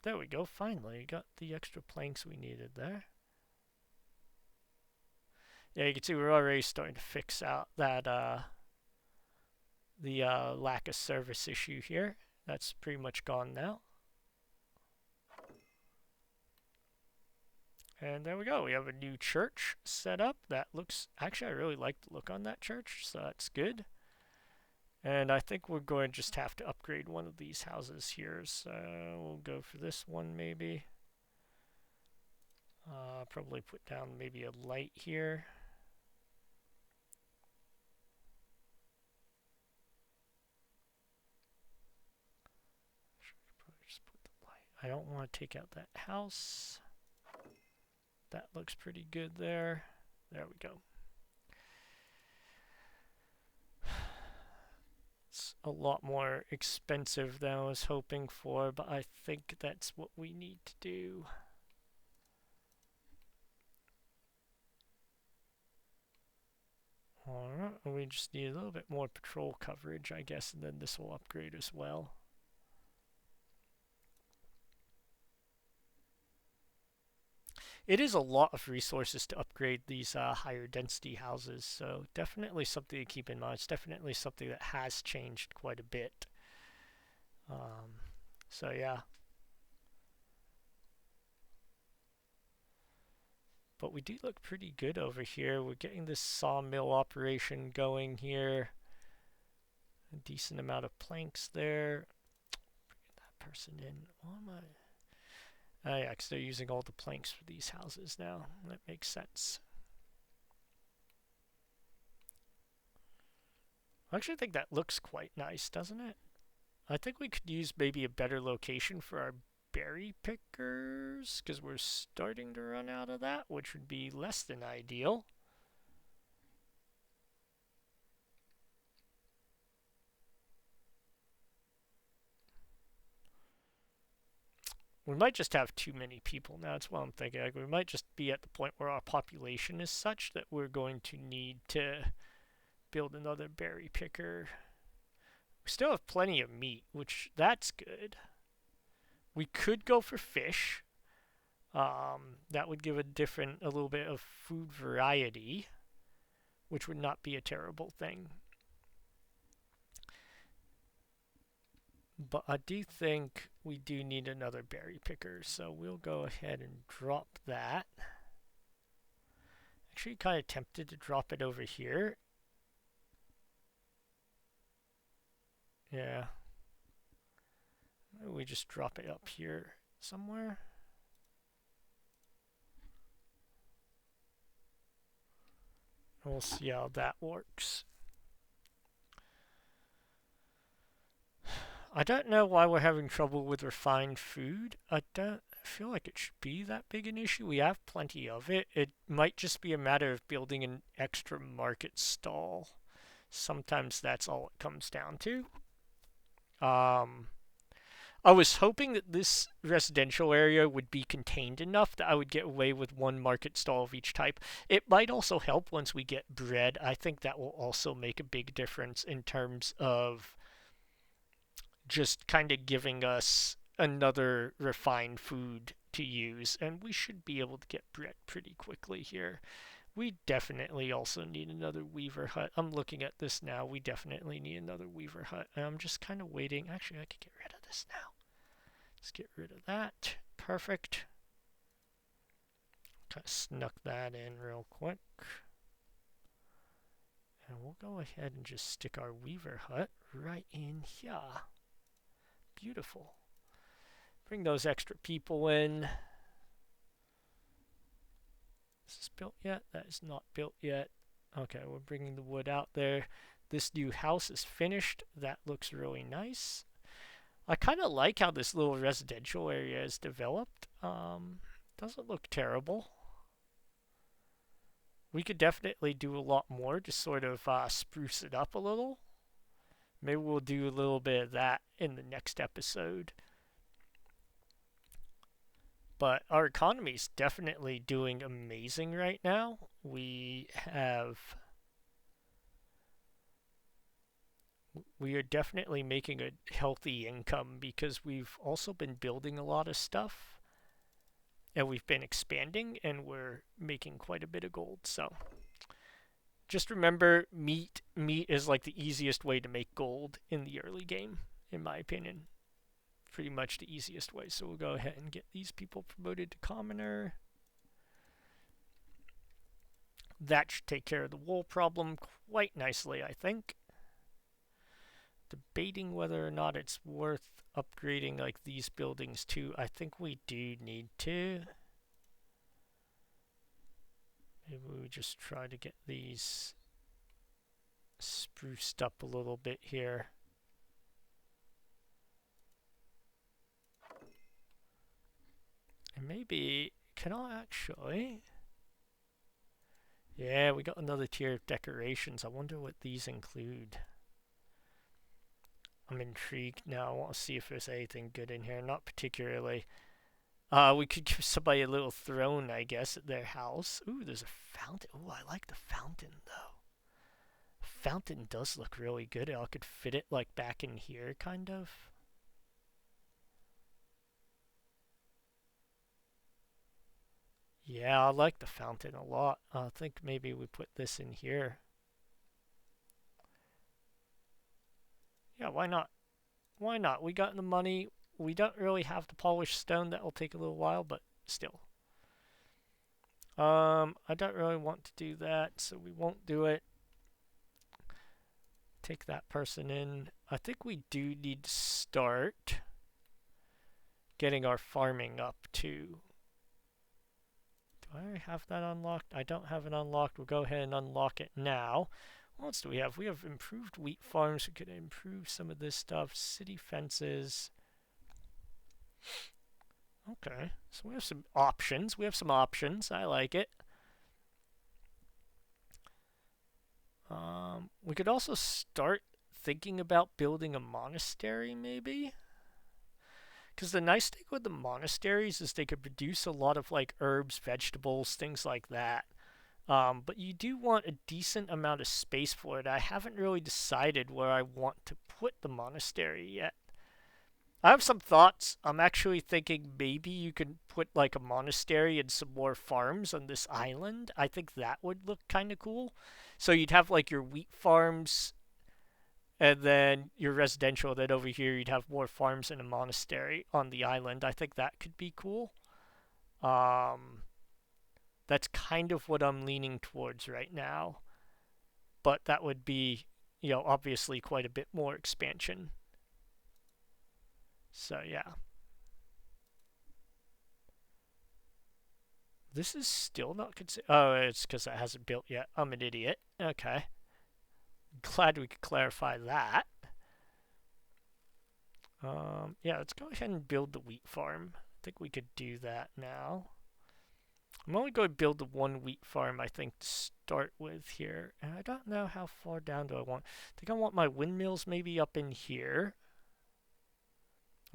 There we go, finally. Got the extra planks we needed there. Yeah, you can see we're already starting to fix out that, the lack of service issue here. That's pretty much gone now. And there we go. We have a new church set up. That looks... Actually, I really like the look on that church, so that's good. And I think we're going to just have to upgrade one of these houses here. So we'll go for this one, maybe. Probably put down maybe a light here. Probably just put the light. I don't want to take out that house. That looks pretty good there. There we go. It's a lot more expensive than I was hoping for, but I think that's what we need to do. Alright, we just need a little bit more patrol coverage, I guess, and then this will upgrade as well. It is a lot of resources to upgrade these higher density houses, so definitely something to keep in mind. It's definitely something that has changed quite a bit. So yeah. But we do look pretty good over here. We're getting this sawmill operation going here. A decent amount of planks there. Bringing that person in. What am I... Oh yeah, because they're using all the planks for these houses now. That makes sense. I actually think that looks quite nice, doesn't it? I think we could use maybe a better location for our berry pickers, because we're starting to run out of that, which would be less than ideal. We might just have too many people now. That's what I'm thinking. Like, we might just be at the point where our population is such that we're going to need to build another berry picker. We still have plenty of meat, which that's good. We could go for fish. That would give a little bit of food variety, which would not be a terrible thing. But I do think we do need another berry picker, so we'll go ahead and drop that. Actually, kind of tempted to drop it over here. Yeah. Maybe we just drop it up here somewhere. We'll see how that works. I don't know why we're having trouble with refined food. I don't feel like it should be that big an issue. We have plenty of it. It might just be a matter of building an extra market stall. Sometimes that's all it comes down to. I was hoping that this residential area would be contained enough that I would get away with one market stall of each type. It might also help once we get bread. I think that will also make a big difference in terms of just kind of giving us another refined food to use, and we should be able to get bread pretty quickly here. We definitely also need another weaver hut. I'm looking at this now. We definitely need another weaver hut. And I'm just kind of waiting. Actually, I could get rid of this now. Let's get rid of that. Perfect. Kind of snuck that in real quick. And we'll go ahead and just stick our weaver hut right in here. Beautiful. Bring those extra people in. Is this built yet? That is not built yet. Okay, we're bringing the wood out there. This new house is finished. That looks really nice. I kind of like how this little residential area is developed. Doesn't look terrible. We could definitely do a lot more to sort of spruce it up a little. Maybe we'll do a little bit of that in the next episode. But our economy is definitely doing amazing right now. We are definitely making a healthy income because we've also been building a lot of stuff and we've been expanding and we're making quite a bit of gold. So just remember, meat is like the easiest way to make gold in the early game, in my opinion. Pretty much the easiest way. So we'll go ahead and get these people promoted to commoner. That should take care of the wool problem quite nicely, I think. Debating whether or not it's worth upgrading like these buildings too. I think we do need to. Maybe we just try to get these spruced up a little bit here. And maybe, can I actually? Yeah, we got another tier of decorations. I wonder what these include. I'm intrigued now. I want to see if there's anything good in here. Not particularly. We could give somebody a little throne, I guess, at their house. Ooh, there's a fountain. Ooh, I like the fountain, though. Fountain does look really good. I could fit it, like, back in here, kind of. Yeah, I like the fountain a lot. I think maybe we put this in here. Yeah, why not? Why not? We got the money. We don't really have the polished stone. That will take a little while, but still. I don't really want to do that, so we won't do it. Take that person in. I think we do need to start getting our farming up too. Do I have that unlocked? I don't have it unlocked. We'll go ahead and unlock it now. What else do we have? We have improved wheat farms. We could improve some of this stuff. City fences. Okay, so we have some options. I like it. We could also start thinking about building a monastery, maybe? Because the nice thing with the monasteries is they could produce a lot of like herbs, vegetables, things like that. But you do want a decent amount of space for it. I haven't really decided where I want to put the monastery yet. I have some thoughts. I'm actually thinking maybe you could put like a monastery and some more farms on this island. I think that would look kind of cool. So you'd have like your wheat farms and then your residential. Then over here you'd have more farms and a monastery on the island. I think that could be cool. Um, that's kind of what I'm leaning towards right now. But that would be, obviously quite a bit more expansion. So yeah. This is still not considered. Oh, it's because it hasn't built yet. I'm an idiot. Okay. Glad we could clarify that. Yeah, let's go ahead and build the wheat farm. I think we could do that now. I'm only going to build the one wheat farm, I think, to start with here. And I don't know how far down do I want. I think I want my windmills maybe up in here.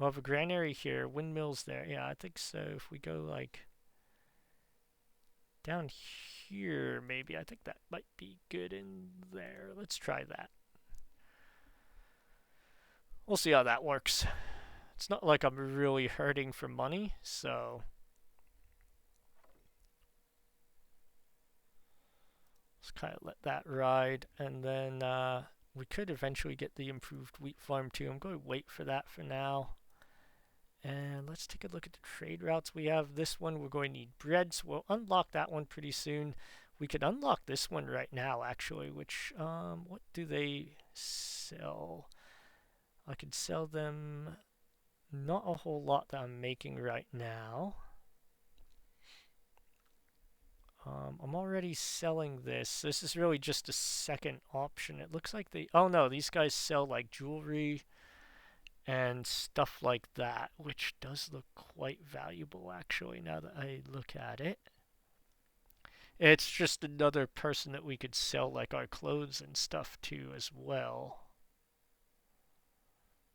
I'll have a granary here, windmills there. Yeah, I think so. If we go like down here, maybe. I think that might be good in there. Let's try that. We'll see how that works. It's not like I'm really hurting for money, so let's kind of let that ride. And then we could eventually get the improved wheat farm too. I'm going to wait for that for now. And let's take a look at the trade routes we have. This one we're going to need bread, so we'll unlock that one pretty soon. We could unlock this one right now, actually, which, what do they sell? I could sell them not a whole lot that I'm making right now. I'm already selling this. This is really just a second option. It looks like they... Oh no, these guys sell like jewelry and stuff like that, which does look quite valuable actually now that I look at it. It's just another person that we could sell like our clothes and stuff to as well.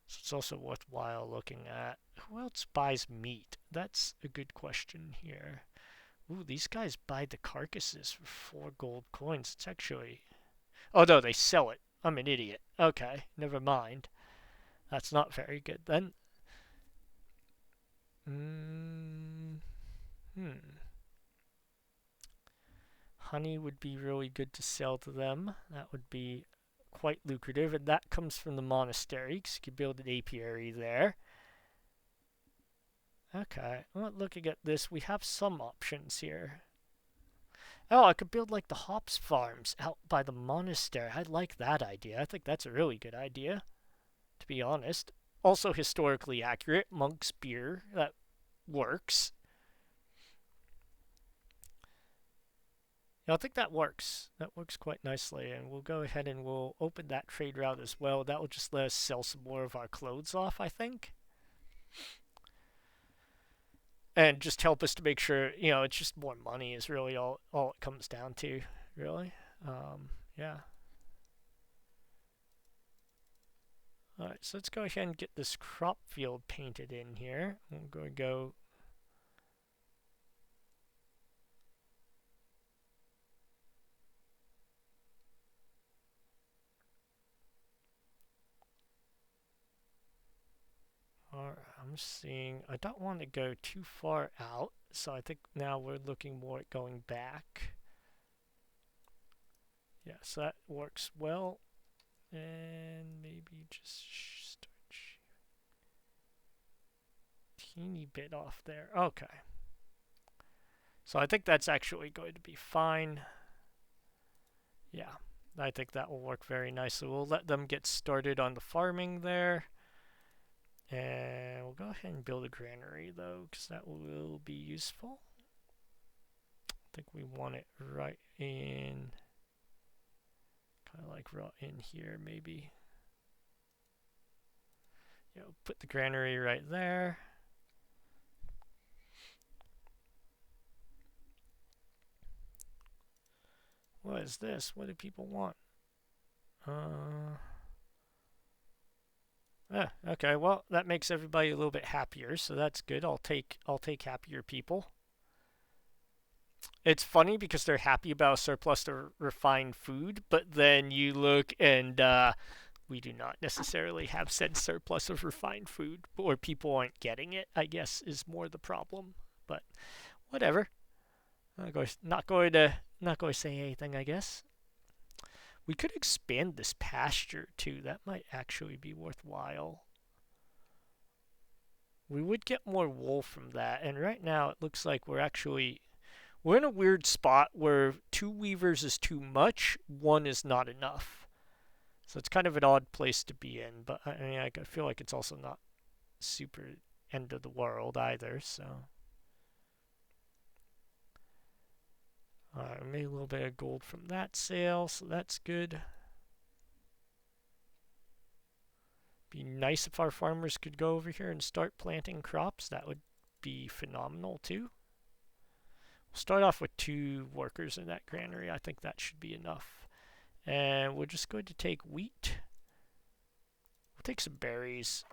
So it's also worthwhile looking at. Who else buys meat? That's a good question here. Ooh, these guys buy the carcasses for 4 gold coins. It's actually... Oh no, they sell it. I'm an idiot. Okay, never mind. That's not very good then. Honey would be really good to sell to them. That would be quite lucrative, and that comes from the monastery, because you could build an apiary there. Okay, well, looking at this, we have some options here. Oh, I could build like the hops farms out by the monastery. I like that idea. I think that's a really good idea, to be honest. Also historically accurate. Monk's beer. That works. Yeah, I think that works. That works quite nicely. And we'll go ahead and we'll open that trade route as well. That will just let us sell some more of our clothes off, I think. And just help us to make sure, it's just more money is really all it comes down to, really. Yeah. Alright, so let's go ahead and get this crop field painted in here. We're going to go... Alright, I'm seeing... I don't want to go too far out, so I think now we're looking more at going back. Yeah, so that works well. And maybe just start teeny bit off there. Okay. So I think that's actually going to be fine. Yeah, I think that will work very nicely. We'll let them get started on the farming there. And we'll go ahead and build a granary though, because that will be useful. I think we want it right in... kind of like right in here, maybe. Put the granary right there. What is this? What do people want? Okay, well that makes everybody a little bit happier, so that's good. I'll take happier people. It's funny because they're happy about a surplus of refined food, but then you look and we do not necessarily have said surplus of refined food, or people aren't getting it, I guess, is more the problem. But whatever. Not going to say anything, I guess. We could expand this pasture too. That might actually be worthwhile. We would get more wool from that, and right now it looks like we're in a weird spot where two weavers is too much, one is not enough. So it's kind of an odd place to be in, but I mean, I feel like it's also not super end of the world either, so. I made a little bit of gold from that sale, so that's good. Be nice if our farmers could go over here and start planting crops. That would be phenomenal too. We'll start off with 2 workers in that granary. I think that should be enough. And we're just going to take wheat. We'll take some berries,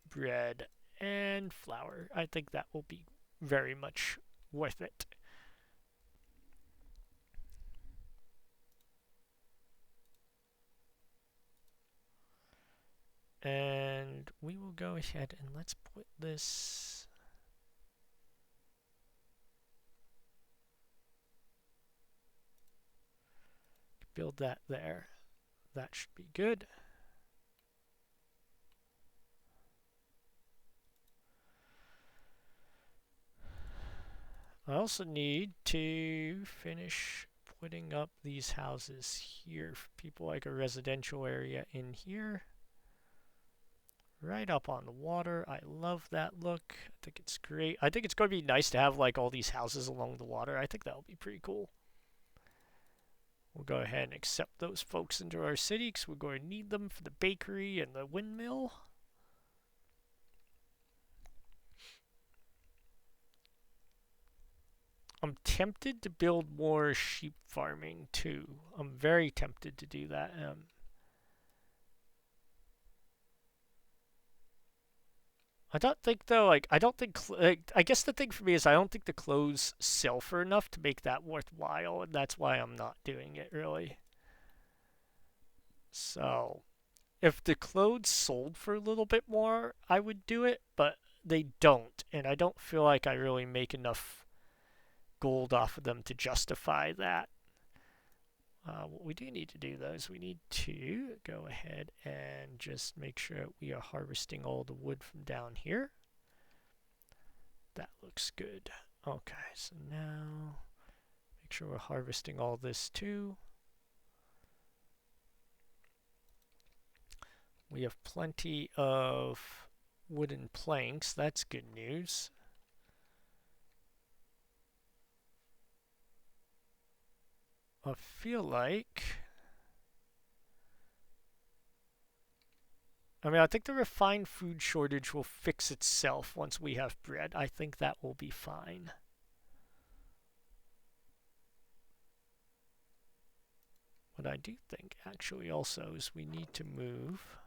bread, and flour. I think that will be very much worth it. And we will go ahead and let's put this. Build that there. That should be good. I also need to finish putting up these houses here for people, like a residential area in here. Right up on the water. I love that look. I think it's great. I think it's going to be nice to have like all these houses along the water. I think that would be pretty cool. We'll go ahead and accept those folks into our city because we're going to need them for the bakery and the windmill. I'm tempted to build more sheep farming too. I'm very tempted to do that. I don't think though. Like I don't think. I guess the thing for me is I don't think the clothes sell for enough to make that worthwhile, and that's why I'm not doing it really. So if the clothes sold for a little bit more, I would do it, but they don't, and I don't feel like I really make enough gold off of them to justify that. What we do need to do though is we need to go ahead and just make sure we are harvesting all the wood from down here. That looks good. Okay, so now make sure we're harvesting all this too. We have plenty of wooden planks. That's good news. I feel like... I think the refined food shortage will fix itself once we have bread. I think that will be fine. What I do think, actually, also, is we need to move...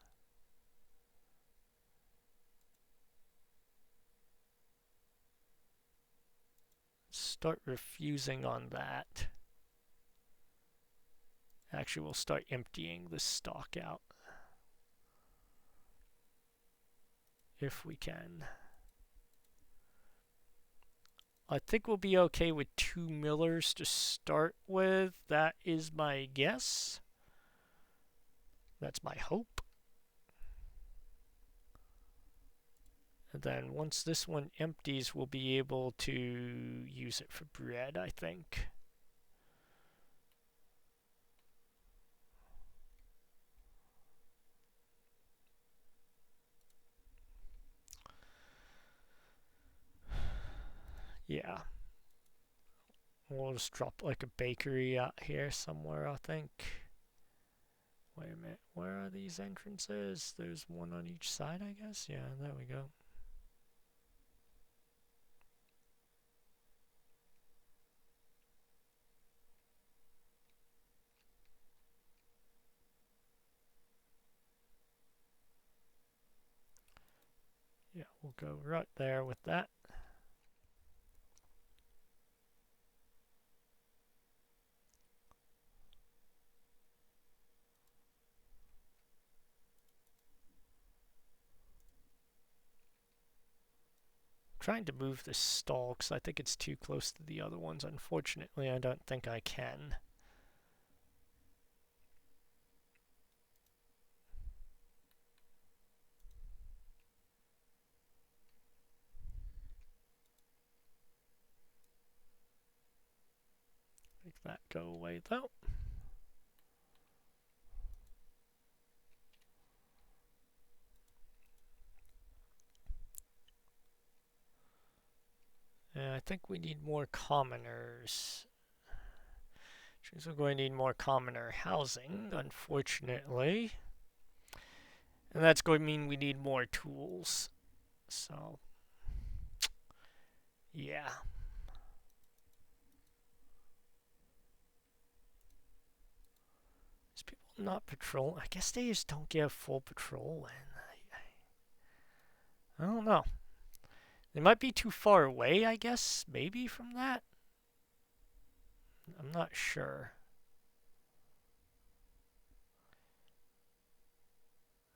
Start refusing on that. Actually, we'll start emptying this stock out. If we can. I think we'll be okay with 2 millers to start with. That is my guess. That's my hope. And then once this one empties, we'll be able to use it for bread, I think. Yeah. We'll just drop like a bakery out here somewhere, I think. Wait a minute, where are these entrances? There's one on each side, I guess? Yeah, there we go. Yeah, we'll go right there with that. Trying to move this stall because I think it's too close to the other ones. Unfortunately, I don't think I can. Make that go away though. And I think we need more commoners. Which means we're going to need more commoner housing, unfortunately. And that's going to mean we need more tools. So, yeah. These people not patrol. I guess they just don't get full patrol. And I don't know. They might be too far away, I guess, maybe from that. I'm not sure.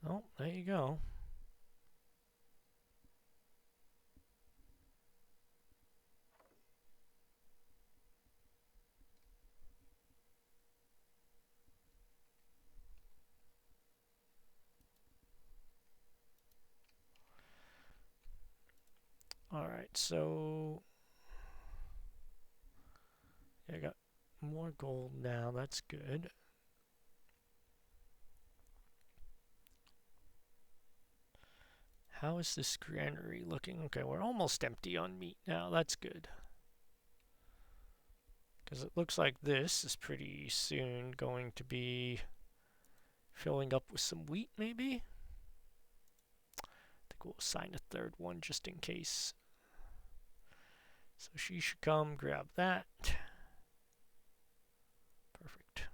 Oh, there you go. Alright, so yeah, I got more gold now. That's good. How is this granary looking? Okay, we're almost empty on meat now. That's good. Because it looks like this is pretty soon going to be filling up with some wheat, maybe? I think we'll assign a third one just in case. So she should come grab that. Perfect.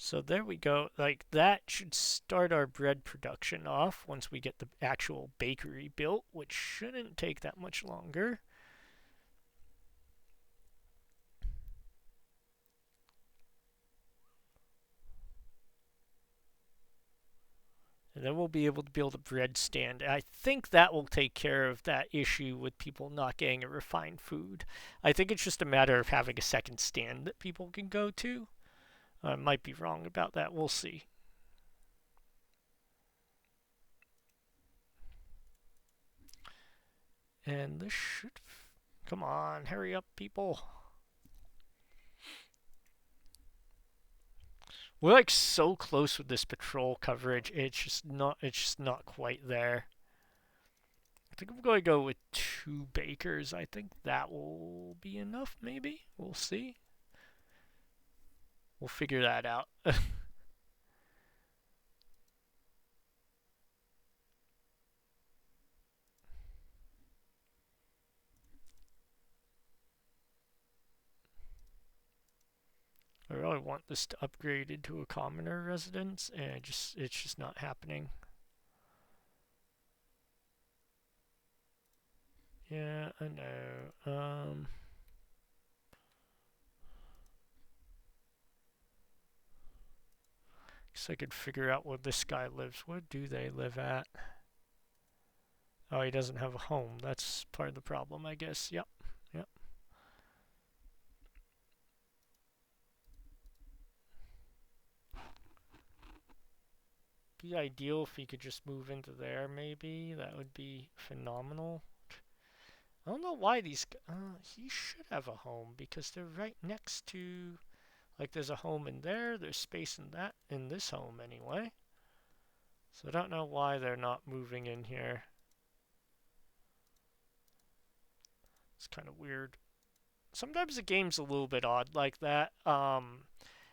So there we go. Like that should start our bread production off once we get the actual bakery built, which shouldn't take that much longer. And then we'll be able to build a bread stand. I think that will take care of that issue with people not getting a refined food. I think it's just a matter of having a second stand that people can go to. I might be wrong about that. We'll see. And this should... Come on, hurry up, people. We're like so close with this patrol coverage. It's just not quite there. I think I'm going to go with 2 bakers. I think that will be enough, maybe. We'll see. We'll figure that out. I really want this to upgrade into a commoner residence, and it's just not happening. Yeah, I know. Guess I could figure out where this guy lives. Where do they live at? Oh, he doesn't have a home. That's part of the problem, I guess. Yep. Yep. Be ideal if he could just move into there, maybe. That would be phenomenal. I don't know why these... he should have a home because they're right next to... Like, there's a home in there. There's space in that, in this home anyway. So I don't know why they're not moving in here. It's kind of weird. Sometimes the game's a little bit odd like that.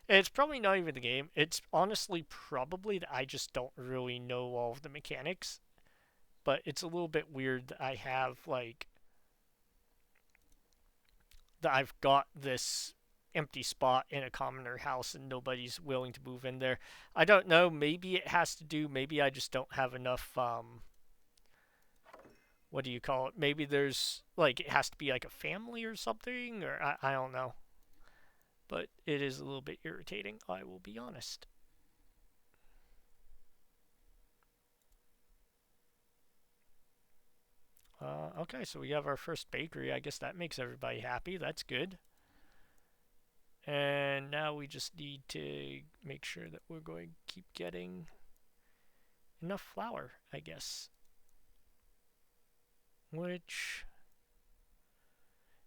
It's probably not even the game. It's honestly probably that I just don't really know all of the mechanics. But it's a little bit weird that I have like that I've got this empty spot in a commoner house and nobody's willing to move in there. I don't know. Maybe it has to do. Maybe I just don't have enough. What do you call it? Maybe there's like it has to be like a family or something, or I don't know. But it is a little bit irritating. I will be honest. Okay, so we have our first bakery. I guess that makes everybody happy. That's good. And now we just need to make sure that we're going to keep getting enough flour, I guess. Which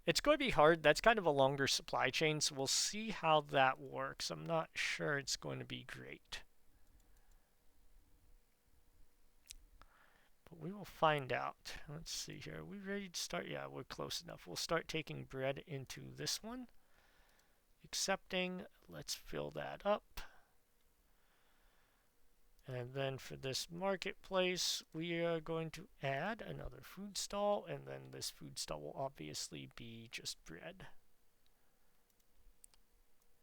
it's going to be hard. That's kind of a longer supply chain, so we'll see how that works. I'm not sure it's going to be great. But we will find out. Let's see here. Are we ready to start? Yeah, we're close enough. We'll start taking bread into this one. Accepting. Let's fill that up. And then for this marketplace, we are going to add another food stall, and then this food stall will obviously be just bread.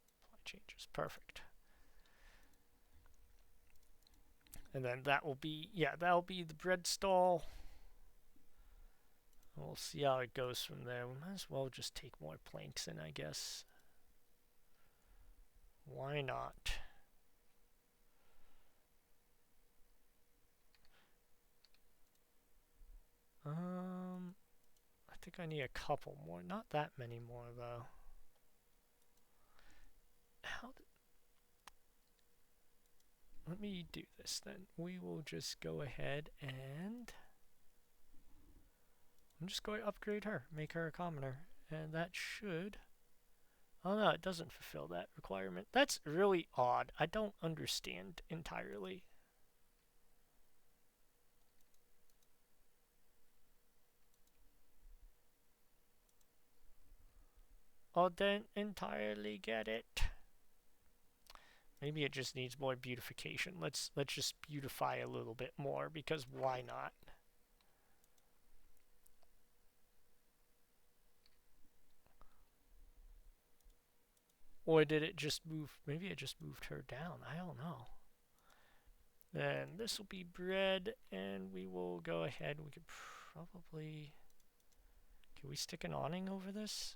Supply changes, perfect. And then that will be, yeah, that'll be the bread stall. We'll see how it goes from there. We might as well just take more planks in, I guess. Why not? I think I need a couple more. Not that many more, though. Let me do this, then. We will just go ahead and I'm just going to upgrade her. Make her a commoner. And that should... Oh, no, it doesn't fulfill that requirement. That's really odd. I don't understand entirely. I don't entirely get it. Maybe it just needs more beautification. Let's just beautify a little bit more, because why not? Or did it just move? Maybe it just moved her down. I don't know. Then this will be bread, and we will go ahead. We could probably... Can we stick an awning over this?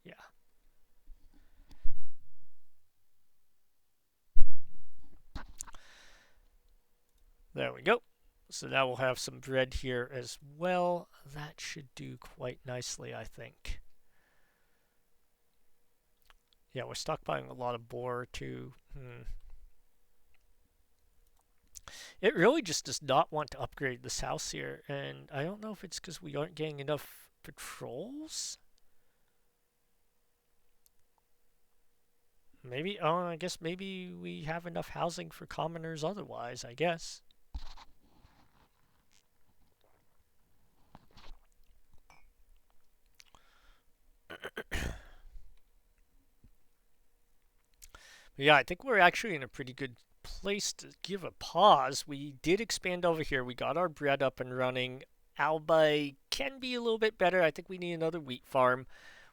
Yeah. There we go. So now we'll have some bread here as well. That should do quite nicely, I think. Yeah, we're stockpiling a lot of boar too. It really just does not want to upgrade this house here, and I don't know if it's because we aren't getting enough patrols. Maybe, oh, I guess maybe we have enough housing for commoners otherwise, I guess. Yeah, I think we're actually in a pretty good place to give a pause. We did expand over here. We got our bread up and running. Alba can be a little bit better. I think we need another wheat farm,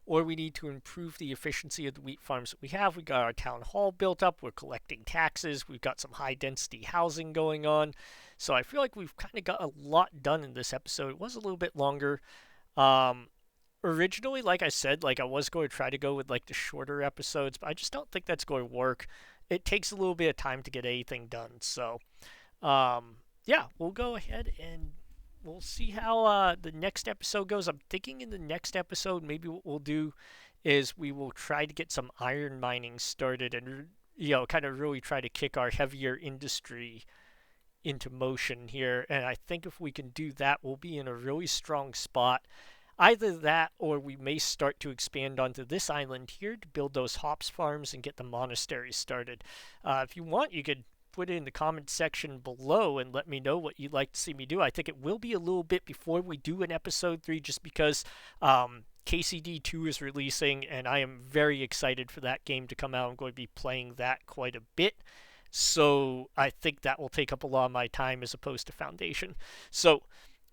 or we need to improve the efficiency of the wheat farms that we have. We got our town hall built up. We're collecting taxes. We've got some high density housing going on. So I feel like we've kind of got a lot done in this episode. It was a little bit longer. Um, Originally, like I said, like I was going to try to go with like the shorter episodes, but I just don't think that's going to work. It takes a little bit of time to get anything done. So, yeah, we'll go ahead and we'll see how the next episode goes. I'm thinking in the next episode, maybe what we'll do is we will try to get some iron mining started and, you know, kind of really try to kick our heavier industry into motion here. And I think if we can do that, we'll be in a really strong spot. Either that, or we may start to expand onto this island here to build those hops farms and get the monasteries started. If you want, you could put it in the comment section below and let me know what you'd like to see me do. I think it will be a little bit before we do an episode 3, just because KCD 2 is releasing, and I am very excited for that game to come out. I'm going to be playing that quite a bit. So I think that will take up a lot of my time as opposed to foundation. So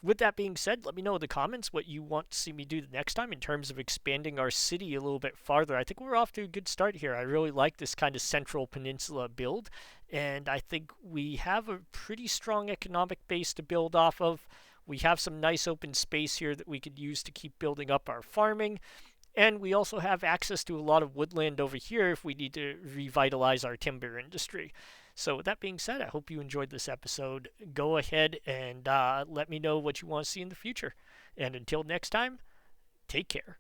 with that being said, let me know in the comments what you want to see me do the next time in terms of expanding our city a little bit farther. I think we're off to a good start here. I really like this kind of central peninsula build, and I think we have a pretty strong economic base to build off of. We have some nice open space here that we could use to keep building up our farming. And we also have access to a lot of woodland over here if we need to revitalize our timber industry. So, with that being said, I hope you enjoyed this episode. Go ahead and let me know what you want to see in the future. And until next time, take care.